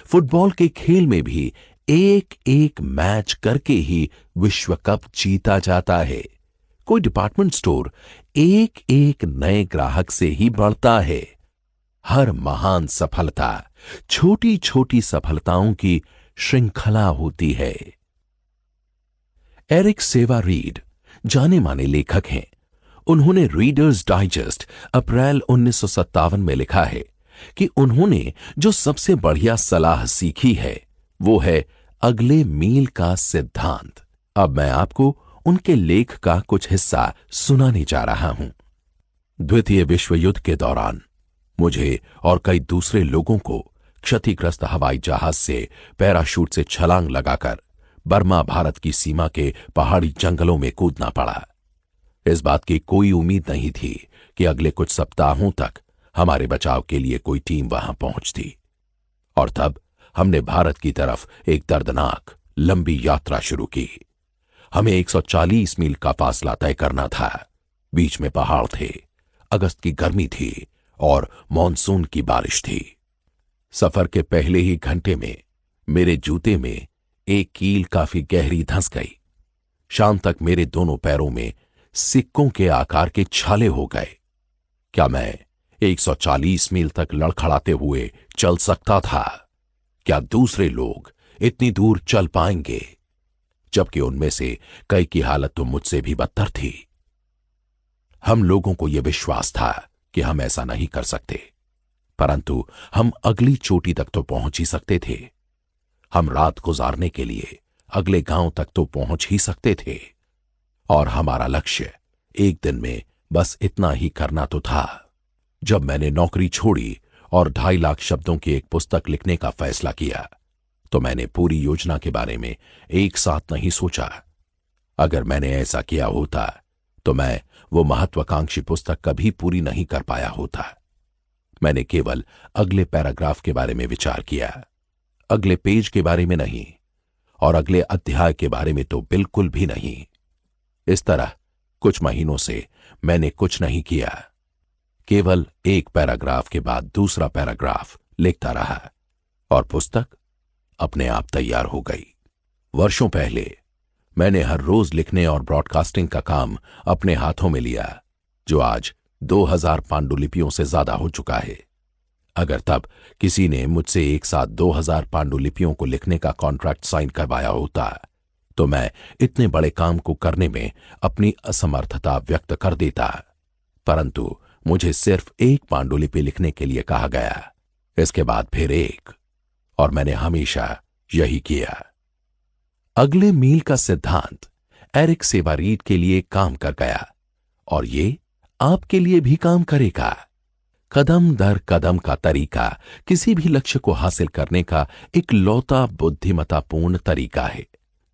A: फुटबॉल के खेल में भी एक एक मैच करके ही विश्व कप जीता जाता है। कोई डिपार्टमेंट स्टोर एक एक नए ग्राहक से ही बढ़ता है। हर महान सफलता छोटी छोटी सफलताओं की श्रृंखला होती है। एरिक सेवा रीड जाने माने लेखक हैं। उन्होंने रीडर्स डाइजेस्ट अप्रैल 1957 में लिखा है कि उन्होंने जो सबसे बढ़िया सलाह सीखी है वो है अगले मील का सिद्धांत। अब मैं आपको उनके लेख का कुछ हिस्सा सुनाने जा रहा हूं। द्वितीय विश्व युद्ध के दौरान मुझे और कई दूसरे लोगों को क्षतिग्रस्त हवाई जहाज से पैराशूट से छलांग लगाकर बर्मा भारत की सीमा के पहाड़ी जंगलों में कूदना पड़ा। इस बात की कोई उम्मीद नहीं थी कि अगले कुछ सप्ताहों तक हमारे बचाव के लिए कोई टीम वहां पहुंचती। और तब हमने भारत की तरफ एक दर्दनाक लंबी यात्रा शुरू की। हमें 140 मील का फासला तय करना था। बीच में पहाड़ थे, अगस्त की गर्मी थी और मॉनसून की बारिश थी। सफर के पहले ही घंटे में मेरे जूते में एक कील काफी गहरी धंस गई। शाम तक मेरे दोनों पैरों में सिक्कों के आकार के छाले हो गए। क्या मैं 140 मील तक लड़खड़ाते हुए चल सकता था? क्या दूसरे लोग इतनी दूर चल पाएंगे? जबकि उनमें से कई की हालत तो मुझसे भी बदतर थी। हम लोगों को यह विश्वास था कि हम ऐसा नहीं कर सकते, परंतु हम अगली चोटी तक तो पहुंच ही सकते थे। हम रात गुजारने के लिए अगले गांव तक तो पहुंच ही सकते थे। और हमारा लक्ष्य एक दिन में बस इतना ही करना तो था। जब मैंने नौकरी छोड़ी और 2.5 लाख शब्दों की एक पुस्तक लिखने का फैसला किया तो मैंने पूरी योजना के बारे में एक साथ नहीं सोचा। अगर मैंने ऐसा किया होता तो मैं वो महत्वाकांक्षी पुस्तक कभी पूरी नहीं कर पाया होता। मैंने केवल अगले पैराग्राफ के बारे में विचार किया, अगले पेज के बारे में नहीं, और अगले अध्याय के बारे में तो बिल्कुल भी नहीं। इस तरह कुछ महीनों से मैंने कुछ नहीं किया, केवल एक पैराग्राफ के बाद दूसरा पैराग्राफ लिखता रहा और पुस्तक अपने आप तैयार हो गई। वर्षों पहले मैंने हर रोज लिखने और ब्रॉडकास्टिंग का काम अपने हाथों में लिया, जो आज 2000 पांडुलिपियों से ज्यादा हो चुका है। अगर तब किसी ने मुझसे एक साथ 2000 पांडुलिपियों को लिखने का कॉन्ट्रैक्ट साइन करवाया होता तो मैं इतने बड़े काम को करने में अपनी असमर्थता व्यक्त कर देता, परंतु मुझे सिर्फ एक पांडुलिपि लिखने के लिए कहा गया, इसके बाद फिर एक, और मैंने हमेशा यही किया। अगले मील का सिद्धांत एरिक सेवारीड के लिए काम कर गया और ये आपके लिए भी काम करेगा। कदम दर कदम का तरीका किसी भी लक्ष्य को हासिल करने का एक लौता बुद्धिमत्तापूर्ण तरीका है।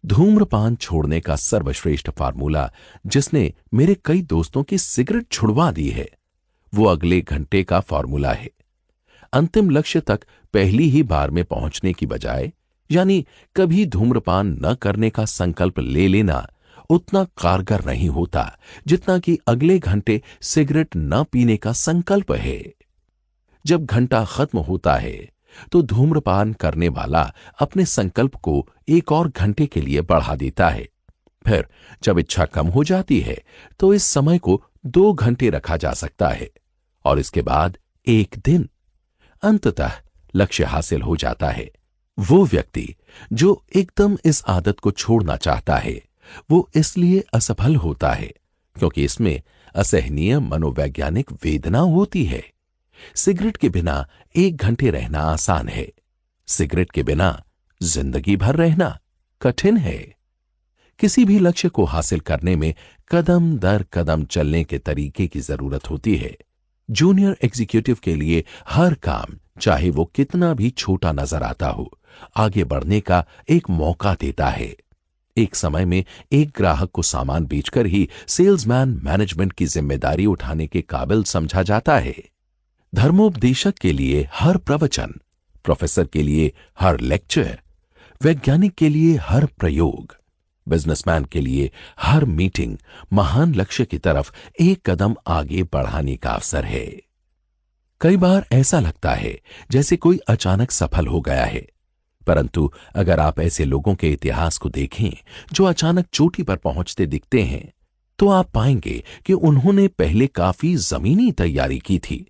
A: धूम्रपान छोड़ने का सर्वश्रेष्ठ फार्मूला जिसने मेरे कई दोस्तों की सिगरेट छुड़वा दी है, वो अगले घंटे का फार्मूला है। अंतिम लक्ष्य तक पहली ही बार में पहुंचने की बजाय, यानी कभी धूम्रपान न करने का संकल्प ले लेना उतना कारगर नहीं होता जितना कि अगले घंटे सिगरेट न पीने का संकल्प है। जब घंटा खत्म होता है तो धूम्रपान करने वाला अपने संकल्प को एक और घंटे के लिए बढ़ा देता है। फिर जब इच्छा कम हो जाती है तो इस समय को 2 घंटे रखा जा सकता है और इसके बाद 1 दिन। अंततः लक्ष्य हासिल हो जाता है। वो व्यक्ति जो एकदम इस आदत को छोड़ना चाहता है वो इसलिए असफल होता है क्योंकि इसमें असहनीय मनोवैज्ञानिक वेदना होती है। सिगरेट के बिना 1 घंटे रहना आसान है, सिगरेट के बिना जिंदगी भर रहना कठिन है। किसी भी लक्ष्य को हासिल करने में कदम दर कदम चलने के तरीके की जरूरत होती है। जूनियर एग्जीक्यूटिव के लिए हर काम, चाहे वो कितना भी छोटा नजर आता हो, आगे बढ़ने का एक मौका देता है। एक समय में एक ग्राहक को सामान बेचकर ही सेल्समैन मैनेजमेंट की जिम्मेदारी उठाने के काबिल समझा जाता है। धर्मोपदेशक के लिए हर प्रवचन, प्रोफेसर के लिए हर लेक्चर, वैज्ञानिक के लिए हर प्रयोग, बिजनेसमैन के लिए हर मीटिंग महान लक्ष्य की तरफ एक कदम आगे बढ़ाने का अवसर है। कई बार ऐसा लगता है जैसे कोई अचानक सफल हो गया है, परंतु अगर आप ऐसे लोगों के इतिहास को देखें जो अचानक चोटी पर पहुंचते दिखते हैं तो आप पाएंगे कि उन्होंने पहले काफी जमीनी तैयारी की थी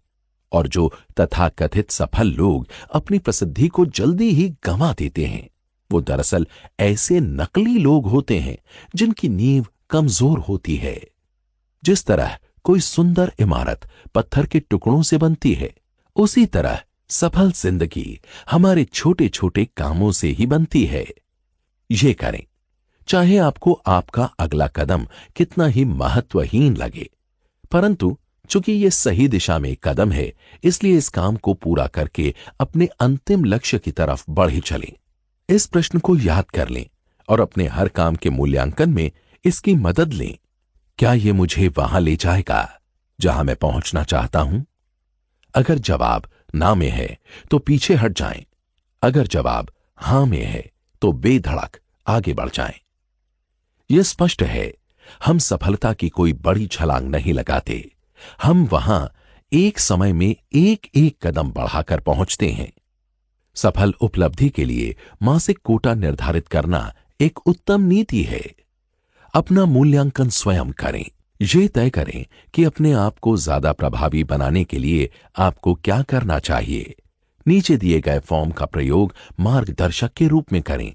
A: और जो तथाकथित सफल लोग अपनी प्रसिद्धि को जल्दी ही गंवा देते हैं वो दरअसल ऐसे नकली लोग होते हैं जिनकी नींव कमजोर होती है। जिस तरह कोई सुंदर इमारत पत्थर के टुकड़ों से बनती है, उसी तरह सफल जिंदगी हमारे छोटे छोटे कामों से ही बनती है। ये करें, चाहे आपको आपका अगला कदम कितना ही महत्वहीन लगे, परंतु चूंकि ये सही दिशा में कदम है, इसलिए इस काम को पूरा करके अपने अंतिम लक्ष्य की तरफ बढ़े चलें। इस प्रश्न को याद कर लें और अपने हर काम के मूल्यांकन में इसकी मदद लें। क्या ये मुझे वहां ले जाएगा जहां मैं पहुंचना चाहता हूं? अगर जवाब ना में है तो पीछे हट जाएं। अगर जवाब हां में है तो बेधड़क आगे बढ़ जाएं। यह स्पष्ट है, हम सफलता की कोई बड़ी छलांग नहीं लगाते, हम वहां एक समय में एक एक कदम बढ़ाकर पहुंचते हैं। सफल उपलब्धि के लिए मासिक कोटा निर्धारित करना एक उत्तम नीति है। अपना मूल्यांकन स्वयं करें। ये तय करें कि अपने आप को ज्यादा प्रभावी बनाने के लिए आपको क्या करना चाहिए। नीचे दिए गए फॉर्म का प्रयोग मार्गदर्शक के रूप में करें।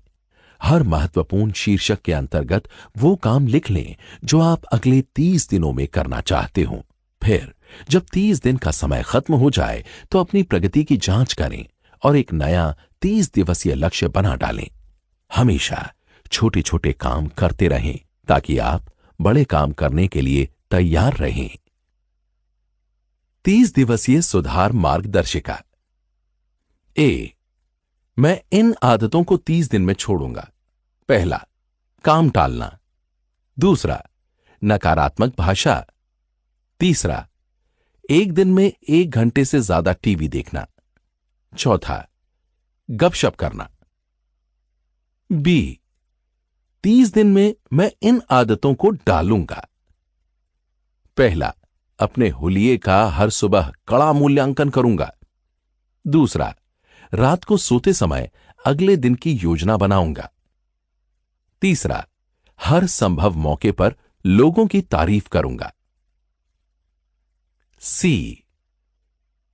A: हर महत्वपूर्ण शीर्षक के अंतर्गत वो काम लिख लें जो आप अगले 30 दिनों में करना चाहते हो। फिर जब 30 दिन का समय खत्म हो जाए तो अपनी प्रगति की जांच करें और एक नया 30 दिवसीय लक्ष्य बना डालें। हमेशा छोटे छोटे काम करते रहें ताकि आप बड़े काम करने के लिए तैयार रहें। 30 दिवसीय सुधार मार्गदर्शिका। ए, मैं इन आदतों को 30 दिन में छोड़ूंगा। पहला, काम टालना। दूसरा, नकारात्मक भाषा। तीसरा, एक दिन में 1 घंटे से ज्यादा टीवी देखना। चौथा, गपशप करना। बी, 30 दिन में मैं इन आदतों को डालूंगा। पहला, अपने हुलिये का हर सुबह कड़ा मूल्यांकन करूंगा। दूसरा, रात को सोते समय अगले दिन की योजना बनाऊंगा। तीसरा, हर संभव मौके पर लोगों की तारीफ करूंगा। सी,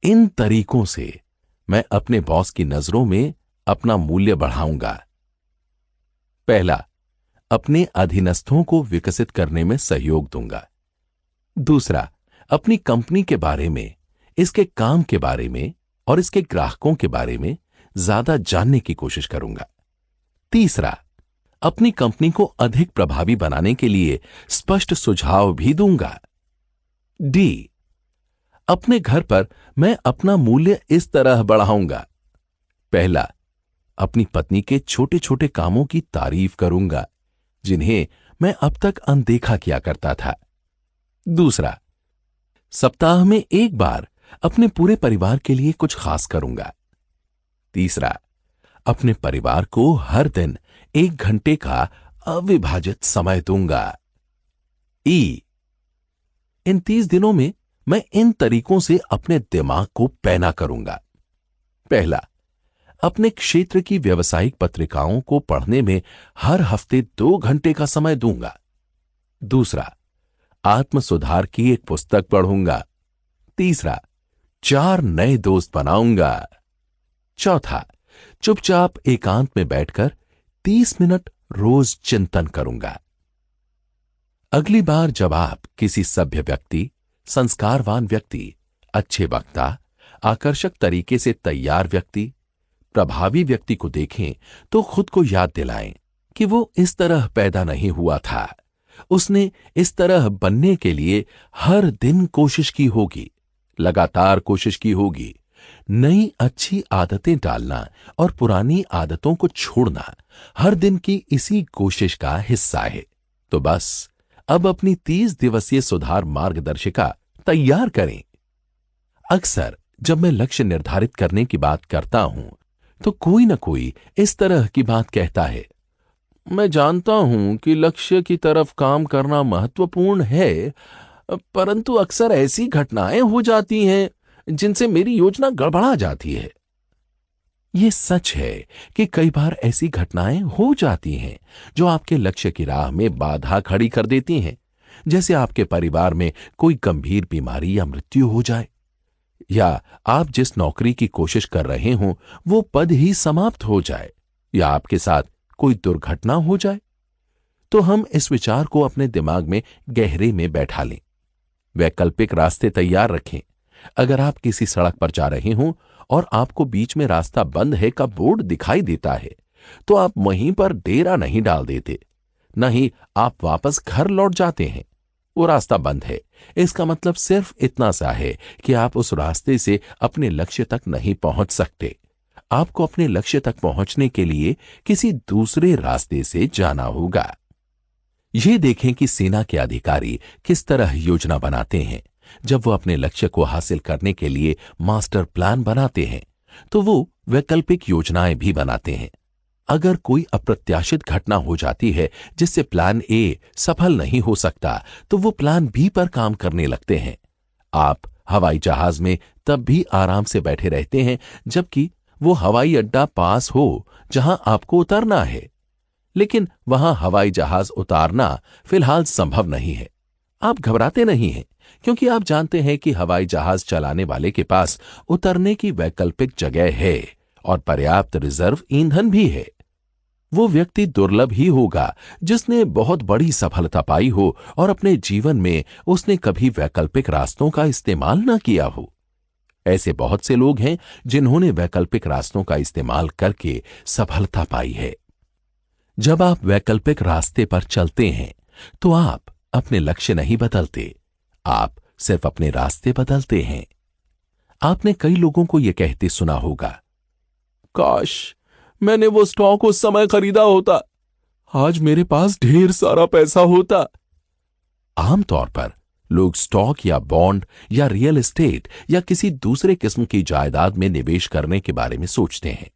A: इन तरीकों से मैं अपने बॉस की नजरों में अपना मूल्य बढ़ाऊंगा। पहला, अपने अधीनस्थों को विकसित करने में सहयोग दूंगा। दूसरा, अपनी कंपनी के बारे में, इसके काम के बारे में और इसके ग्राहकों के बारे में ज्यादा जानने की कोशिश करूंगा। तीसरा, अपनी कंपनी को अधिक प्रभावी बनाने के लिए स्पष्ट सुझाव भी दूंगा। डी, अपने घर पर मैं अपना मूल्य इस तरह बढ़ाऊंगा। पहला, अपनी पत्नी के छोटे छोटे कामों की तारीफ करूंगा जिन्हें मैं अब तक अनदेखा किया करता था। दूसरा, सप्ताह में एक बार अपने पूरे परिवार के लिए कुछ खास करूंगा। तीसरा, अपने परिवार को हर दिन 1 घंटे का अविभाजित समय दूंगा। ई, इन 30 दिनों में मैं इन तरीकों से अपने दिमाग को पैना करूंगा। पहला, अपने क्षेत्र की व्यावसायिक पत्रिकाओं को पढ़ने में हर हफ्ते 2 घंटे का समय दूंगा। दूसरा, आत्म सुधार की एक पुस्तक पढ़ूंगा। तीसरा, 4 नए दोस्त बनाऊंगा। चौथा, चुपचाप एकांत में बैठकर 30 मिनट रोज चिंतन करूंगा। अगली बार जब आप किसी सभ्य व्यक्ति, संस्कारवान व्यक्ति, अच्छे वक्ता, आकर्षक तरीके से तैयार व्यक्ति, प्रभावी व्यक्ति को देखें तो खुद को याद दिलाएं कि वो इस तरह पैदा नहीं हुआ था। उसने इस तरह बनने के लिए हर दिन कोशिश की होगी, लगातार कोशिश की होगी। नई अच्छी आदतें डालना और पुरानी आदतों को छोड़ना हर दिन की इसी कोशिश का हिस्सा है। तो बस अब अपनी 30 दिवसीय सुधार मार्गदर्शिका तैयार करें। अक्सर जब मैं लक्ष्य निर्धारित करने की बात करता हूं तो कोई ना कोई इस तरह की बात कहता है, मैं जानता हूं कि लक्ष्य की तरफ काम करना महत्वपूर्ण है, परंतु अक्सर ऐसी घटनाएं हो जाती हैं जिनसे मेरी योजना गड़बड़ा जाती है। ये सच है कि कई बार ऐसी घटनाएं हो जाती हैं जो आपके लक्ष्य की राह में बाधा खड़ी कर देती हैं, जैसे आपके परिवार में कोई गंभीर बीमारी या मृत्यु हो जाए, या आप जिस नौकरी की कोशिश कर रहे हों वो पद ही समाप्त हो जाए, या आपके साथ कोई दुर्घटना हो जाए। तो हम इस विचार को अपने दिमाग में गहरे में बैठा लें। वैकल्पिक रास्ते तैयार रखें। अगर आप किसी सड़क पर जा रहे हों और आपको बीच में रास्ता बंद है का बोर्ड दिखाई देता है तो आप वहीं पर डेरा नहीं डाल देते, न ही आप वापस घर लौट जाते हैं। वो रास्ता बंद है, इसका मतलब सिर्फ इतना सा है कि आप उस रास्ते से अपने लक्ष्य तक नहीं पहुंच सकते। आपको अपने लक्ष्य तक पहुंचने के लिए किसी दूसरे रास्ते से जाना होगा। ये देखें कि सेना के अधिकारी किस तरह योजना बनाते हैं। जब वो अपने लक्ष्य को हासिल करने के लिए मास्टर प्लान बनाते हैं तो वो वैकल्पिक योजनाएं भी बनाते हैं। अगर कोई अप्रत्याशित घटना हो जाती है जिससे प्लान ए सफल नहीं हो सकता तो वो प्लान बी पर काम करने लगते हैं। आप हवाई जहाज में तब भी आराम से बैठे रहते हैं जबकि वो हवाई अड्डा पास हो जहां आपको उतरना है, लेकिन वहां हवाई जहाज उतारना फिलहाल संभव नहीं है। आप घबराते नहीं हैं क्योंकि आप जानते हैं कि हवाई जहाज चलाने वाले के पास उतरने की वैकल्पिक जगह है और पर्याप्त रिजर्व ईंधन भी है। वो व्यक्ति दुर्लभ ही होगा जिसने बहुत बड़ी सफलता पाई हो और अपने जीवन में उसने कभी वैकल्पिक रास्तों का इस्तेमाल न किया हो। ऐसे बहुत से लोग हैं जिन्होंने वैकल्पिक रास्तों का इस्तेमाल करके सफलता पाई है। जब आप वैकल्पिक रास्ते पर चलते हैं तो आप अपने लक्ष्य नहीं बदलते, आप सिर्फ अपने रास्ते बदलते हैं। आपने कई लोगों को यह कहते सुना होगा, काश मैंने वो स्टॉक उस समय खरीदा होता, आज मेरे पास ढेर सारा पैसा होता। आमतौर पर लोग स्टॉक या बॉन्ड या रियल एस्टेट या किसी दूसरे किस्म की जायदाद में निवेश करने के बारे में सोचते हैं,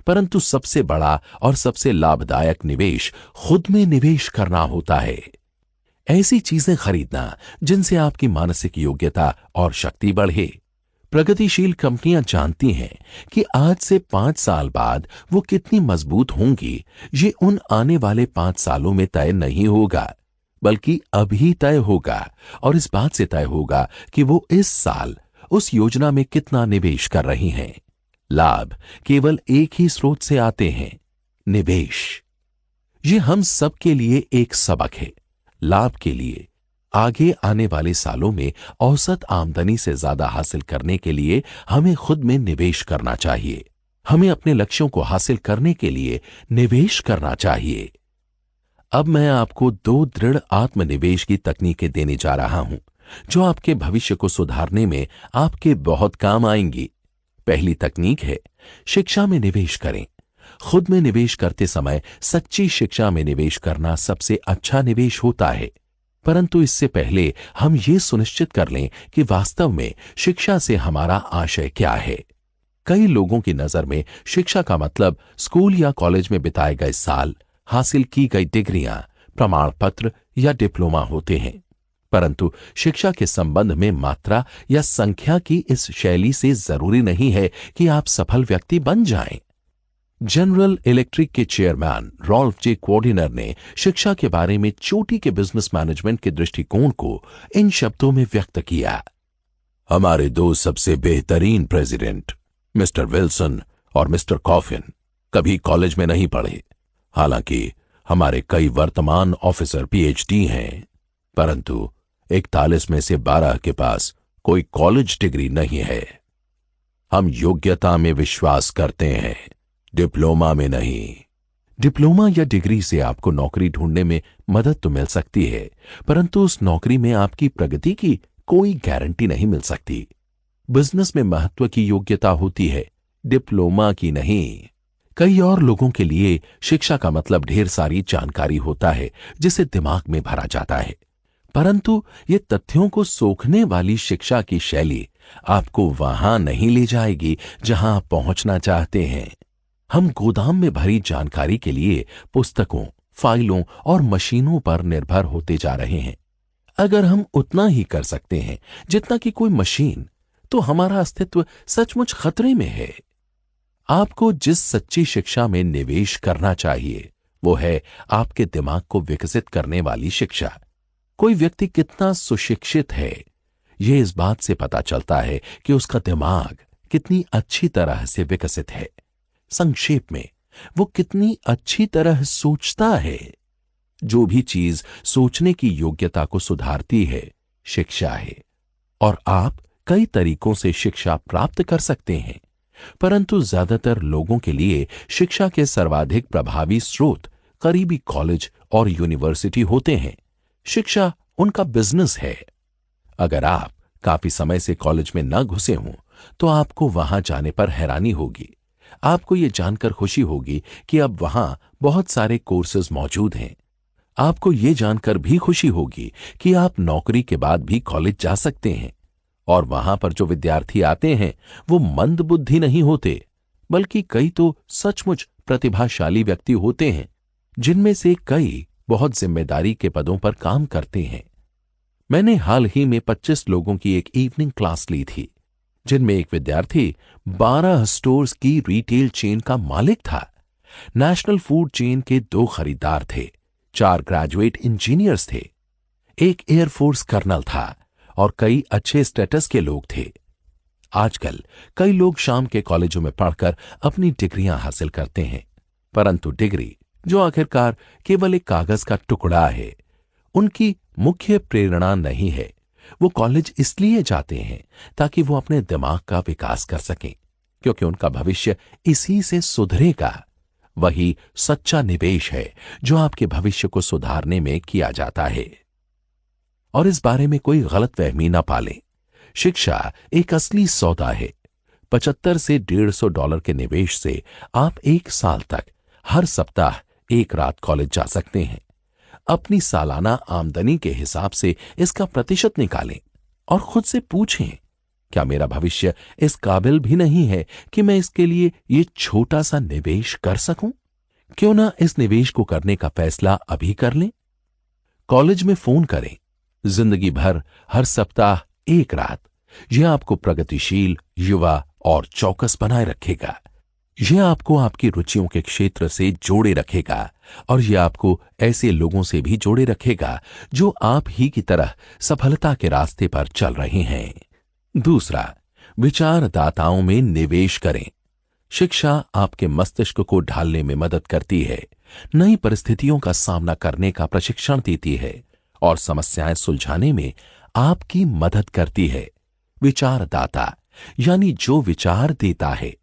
A: परंतु सबसे बड़ा और सबसे लाभदायक निवेश खुद में निवेश करना होता है। ऐसी चीजें खरीदना जिनसे आपकी मानसिक योग्यता और शक्ति बढ़े। प्रगतिशील कंपनियां जानती हैं कि आज से 5 साल बाद वो कितनी मजबूत होंगी, ये उन आने वाले 5 सालों में तय नहीं होगा, बल्कि अभी तय होगा और इस बात से तय होगा कि वो इस साल उस योजना में कितना निवेश कर रही हैं। लाभ केवल एक ही स्रोत से आते हैं, निवेश। ये हम सब के लिए एक सबक है। लाभ के लिए आगे आने वाले सालों में औसत आमदनी से ज्यादा हासिल करने के लिए हमें खुद में निवेश करना चाहिए। हमें अपने लक्ष्यों को हासिल करने के लिए निवेश करना चाहिए। अब मैं आपको 2 दृढ़ आत्मनिवेश की तकनीकें देने जा रहा हूं जो आपके भविष्य को सुधारने में आपके बहुत काम आएंगी। पहली तकनीक है शिक्षा में निवेश करें। खुद में निवेश करते समय सच्ची शिक्षा में निवेश करना सबसे अच्छा निवेश होता है, परंतु इससे पहले हम ये सुनिश्चित कर लें कि वास्तव में शिक्षा से हमारा आशय क्या है। कई लोगों की नजर में शिक्षा का मतलब स्कूल या कॉलेज में बिताए गए साल, हासिल की गई डिग्रियां, प्रमाण पत्र या डिप्लोमा होते हैं, परंतु शिक्षा के संबंध में मात्रा या संख्या की इस शैली से जरूरी नहीं है कि आप सफल व्यक्ति बन जाएं। जनरल इलेक्ट्रिक के चेयरमैन रॉल्फ जे क्वार्डिनर ने शिक्षा के बारे में चोटी के बिजनेस मैनेजमेंट के दृष्टिकोण को इन शब्दों में व्यक्त किया। हमारे 2 सबसे बेहतरीन प्रेसिडेंट मिस्टर विल्सन और मिस्टर कॉफिन कभी कॉलेज में नहीं पढ़े। हालांकि हमारे कई वर्तमान ऑफिसर पीएचडी हैं, परंतु 41 में से 12 के पास कोई कॉलेज डिग्री नहीं है। हम योग्यता में विश्वास करते हैं, डिप्लोमा में नहीं। डिप्लोमा या डिग्री से आपको नौकरी ढूंढने में मदद तो मिल सकती है, परंतु उस नौकरी में आपकी प्रगति की कोई गारंटी नहीं मिल सकती। बिजनेस में महत्व की योग्यता होती है, डिप्लोमा की नहीं। कई और लोगों के लिए शिक्षा का मतलब ढेर सारी जानकारी होता है जिसे दिमाग में भरा जाता है, परंतु ये तथ्यों को सोखने वाली शिक्षा की शैली आपको वहां नहीं ले जाएगी जहां आप पहुंचना चाहते हैं। हम गोदाम में भरी जानकारी के लिए पुस्तकों, फाइलों और मशीनों पर निर्भर होते जा रहे हैं। अगर हम उतना ही कर सकते हैं जितना कि कोई मशीन, तो हमारा अस्तित्व सचमुच खतरे में है। आपको जिस सच्ची शिक्षा में निवेश करना चाहिए वो है आपके दिमाग को विकसित करने वाली शिक्षा। कोई व्यक्ति कितना सुशिक्षित है यह इस बात से पता चलता है कि उसका दिमाग कितनी अच्छी तरह से विकसित है। संक्षेप में, वो कितनी अच्छी तरह सोचता है। जो भी चीज सोचने की योग्यता को सुधारती है, शिक्षा है। और आप कई तरीकों से शिक्षा प्राप्त कर सकते हैं, परंतु ज्यादातर लोगों के लिए शिक्षा के सर्वाधिक प्रभावी स्रोत करीबी कॉलेज और यूनिवर्सिटी होते हैं। शिक्षा उनका बिजनेस है। अगर आप काफी समय से कॉलेज में न घुसे हों तो आपको वहां जाने पर हैरानी होगी। आपको यह जानकर खुशी होगी कि अब वहां बहुत सारे कोर्सेज मौजूद हैं। आपको यह जानकर भी खुशी होगी कि आप नौकरी के बाद भी कॉलेज जा सकते हैं। और वहां पर जो विद्यार्थी आते हैं वो मंद बुद्धि नहीं होते, बल्कि कई तो सचमुच प्रतिभाशाली व्यक्ति होते हैं, जिनमें से कई बहुत जिम्मेदारी के पदों पर काम करते हैं। मैंने हाल ही में 25 लोगों की एक इवनिंग क्लास ली थी, जिनमें एक विद्यार्थी 12 स्टोर्स की रिटेल चेन का मालिक था। नेशनल फूड चेन के 2 खरीदार थे, 4 ग्रेजुएट इंजीनियर्स थे, एक एयरफोर्स कर्नल था और कई अच्छे स्टेटस के लोग थे। आजकल कई लोग शाम के कॉलेजों में पढ़कर अपनी डिग्रियां हासिल करते हैं, परंतु डिग्री जो आखिरकार केवल एक कागज का टुकड़ा है, उनकी मुख्य प्रेरणा नहीं है। वो कॉलेज इसलिए जाते हैं ताकि वो अपने दिमाग का विकास कर सकें, क्योंकि उनका भविष्य इसी से सुधरेगा। वही सच्चा निवेश है जो आपके भविष्य को सुधारने में किया जाता है। और इस बारे में कोई गलतफहमी ना पालें, शिक्षा एक असली सौदा है। 75 से $150 के निवेश से आप 1 साल तक हर सप्ताह 1 रात कॉलेज जा सकते हैं। अपनी सालाना आमदनी के हिसाब से इसका प्रतिशत निकालें और खुद से पूछें, क्या मेरा भविष्य इस काबिल भी नहीं है कि मैं इसके लिए ये छोटा सा निवेश कर सकूं? क्यों ना इस निवेश को करने का फैसला अभी कर लें। कॉलेज में फोन करें, जिंदगी भर हर सप्ताह 1 रात। यह आपको प्रगतिशील, युवा और चौकस बनाए रखेगा। यह आपको आपकी रुचियों के क्षेत्र से जोड़े रखेगा और यह आपको ऐसे लोगों से भी जोड़े रखेगा जो आप ही की तरह सफलता के रास्ते पर चल रहे हैं। दूसरा, विचारदाताओं में निवेश करें। शिक्षा आपके मस्तिष्क को ढालने में मदद करती है, नई परिस्थितियों का सामना करने का प्रशिक्षण देती है और समस्याएं सुलझाने में आपकी मदद करती है। विचारदाता यानी जो विचार देता है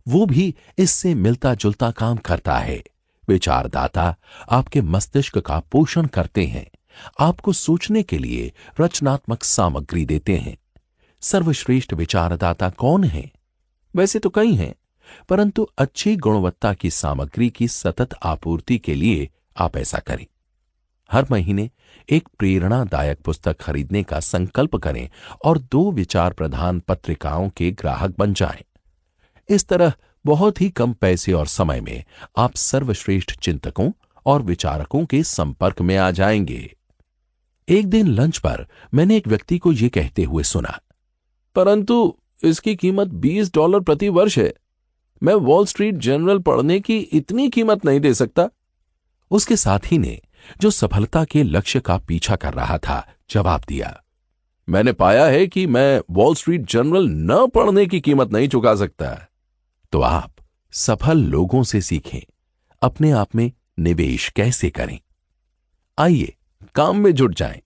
A: वो भी इससे मिलता जुलता काम करता है। विचारदाता आपके मस्तिष्क का पोषण करते हैं, आपको सोचने के लिए रचनात्मक सामग्री देते हैं। सर्वश्रेष्ठ विचारदाता कौन है? वैसे तो कई हैं, परंतु अच्छी गुणवत्ता की सामग्री की सतत आपूर्ति के लिए आप ऐसा करें। हर महीने एक प्रेरणादायक पुस्तक खरीदने का संकल्प करें और 2 विचार प्रधान पत्रिकाओं के ग्राहक बन जाएं। इस तरह बहुत ही कम पैसे और समय में आप सर्वश्रेष्ठ चिंतकों और विचारकों के संपर्क में आ जाएंगे। एक दिन लंच पर मैंने एक व्यक्ति को यह कहते हुए सुना, परंतु इसकी कीमत $20 प्रति वर्ष है। मैं वॉल स्ट्रीट जर्नल पढ़ने की इतनी कीमत नहीं दे सकता। उसके साथी ने, जो सफलता के लक्ष्य का पीछा कर रहा था, जवाब दिया, मैंने पाया है कि मैं वॉल स्ट्रीट जर्नल न पढ़ने की कीमत नहीं चुका सकता। तो आप सफल लोगों से सीखें अपने आप में निवेश कैसे करें। आइए काम में जुट जाएं।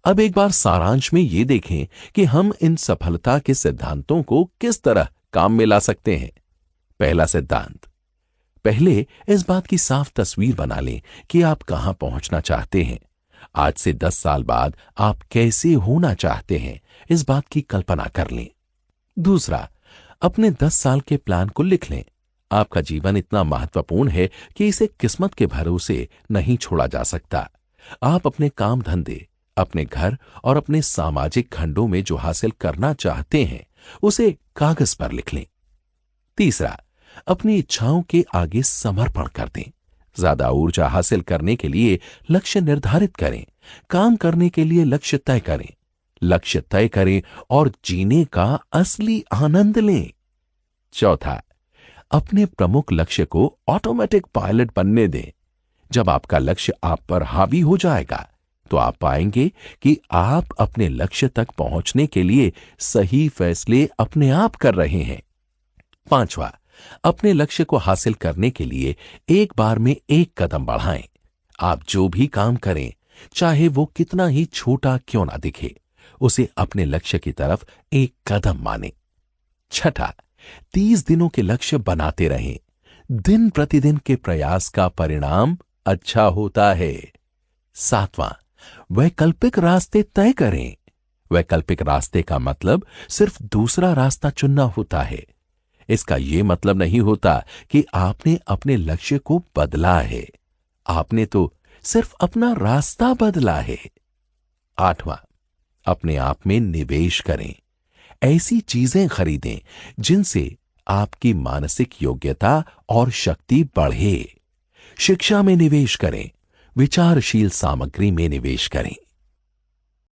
A: अब एक बार सारांश में यह देखें कि हम इन सफलता के सिद्धांतों को किस तरह काम में ला सकते हैं। पहला सिद्धांत, पहले इस बात की साफ तस्वीर बना लें कि आप कहां पहुंचना चाहते हैं। आज से 10 साल बाद आप कैसे होना चाहते हैं, इस बात की कल्पना कर लें। दूसरा, अपने 10 साल के प्लान को लिख लें। आपका जीवन इतना महत्वपूर्ण है कि इसे किस्मत के भरोसे नहीं छोड़ा जा सकता। आप अपने काम धंधे, अपने घर और अपने सामाजिक खंडों में जो हासिल करना चाहते हैं उसे कागज पर लिख लें। तीसरा, अपनी इच्छाओं के आगे समर्पण कर दें। ज्यादा ऊर्जा हासिल करने के लिए लक्ष्य निर्धारित करें, काम करने के लिए लक्ष्य तय करें, लक्ष्य तय करें और जीने का असली आनंद लें। चौथा, अपने प्रमुख लक्ष्य को ऑटोमेटिक पायलट बनने दें। जब आपका लक्ष्य आप पर हावी हो जाएगा तो आप पाएंगे कि आप अपने लक्ष्य तक पहुंचने के लिए सही फैसले अपने आप कर रहे हैं। पांचवा, अपने लक्ष्य को हासिल करने के लिए एक बार में एक कदम बढ़ाएं। आप जो भी काम करें, चाहे वो कितना ही छोटा क्यों ना दिखे, उसे अपने लक्ष्य की तरफ एक कदम माने। छठा, 30 दिनों के लक्ष्य बनाते रहें। दिन प्रतिदिन के प्रयास का परिणाम अच्छा होता है। सातवां, वैकल्पिक रास्ते तय करें। वैकल्पिक रास्ते का मतलब सिर्फ दूसरा रास्ता चुनना होता है। इसका यह मतलब नहीं होता कि आपने अपने लक्ष्य को बदला है, आपने तो सिर्फ अपना रास्ता बदला है। आठवां, अपने आप में निवेश करें। ऐसी चीजें खरीदें जिनसे आपकी मानसिक योग्यता और शक्ति बढ़े। शिक्षा में निवेश करें, विचारशील सामग्री में निवेश करें।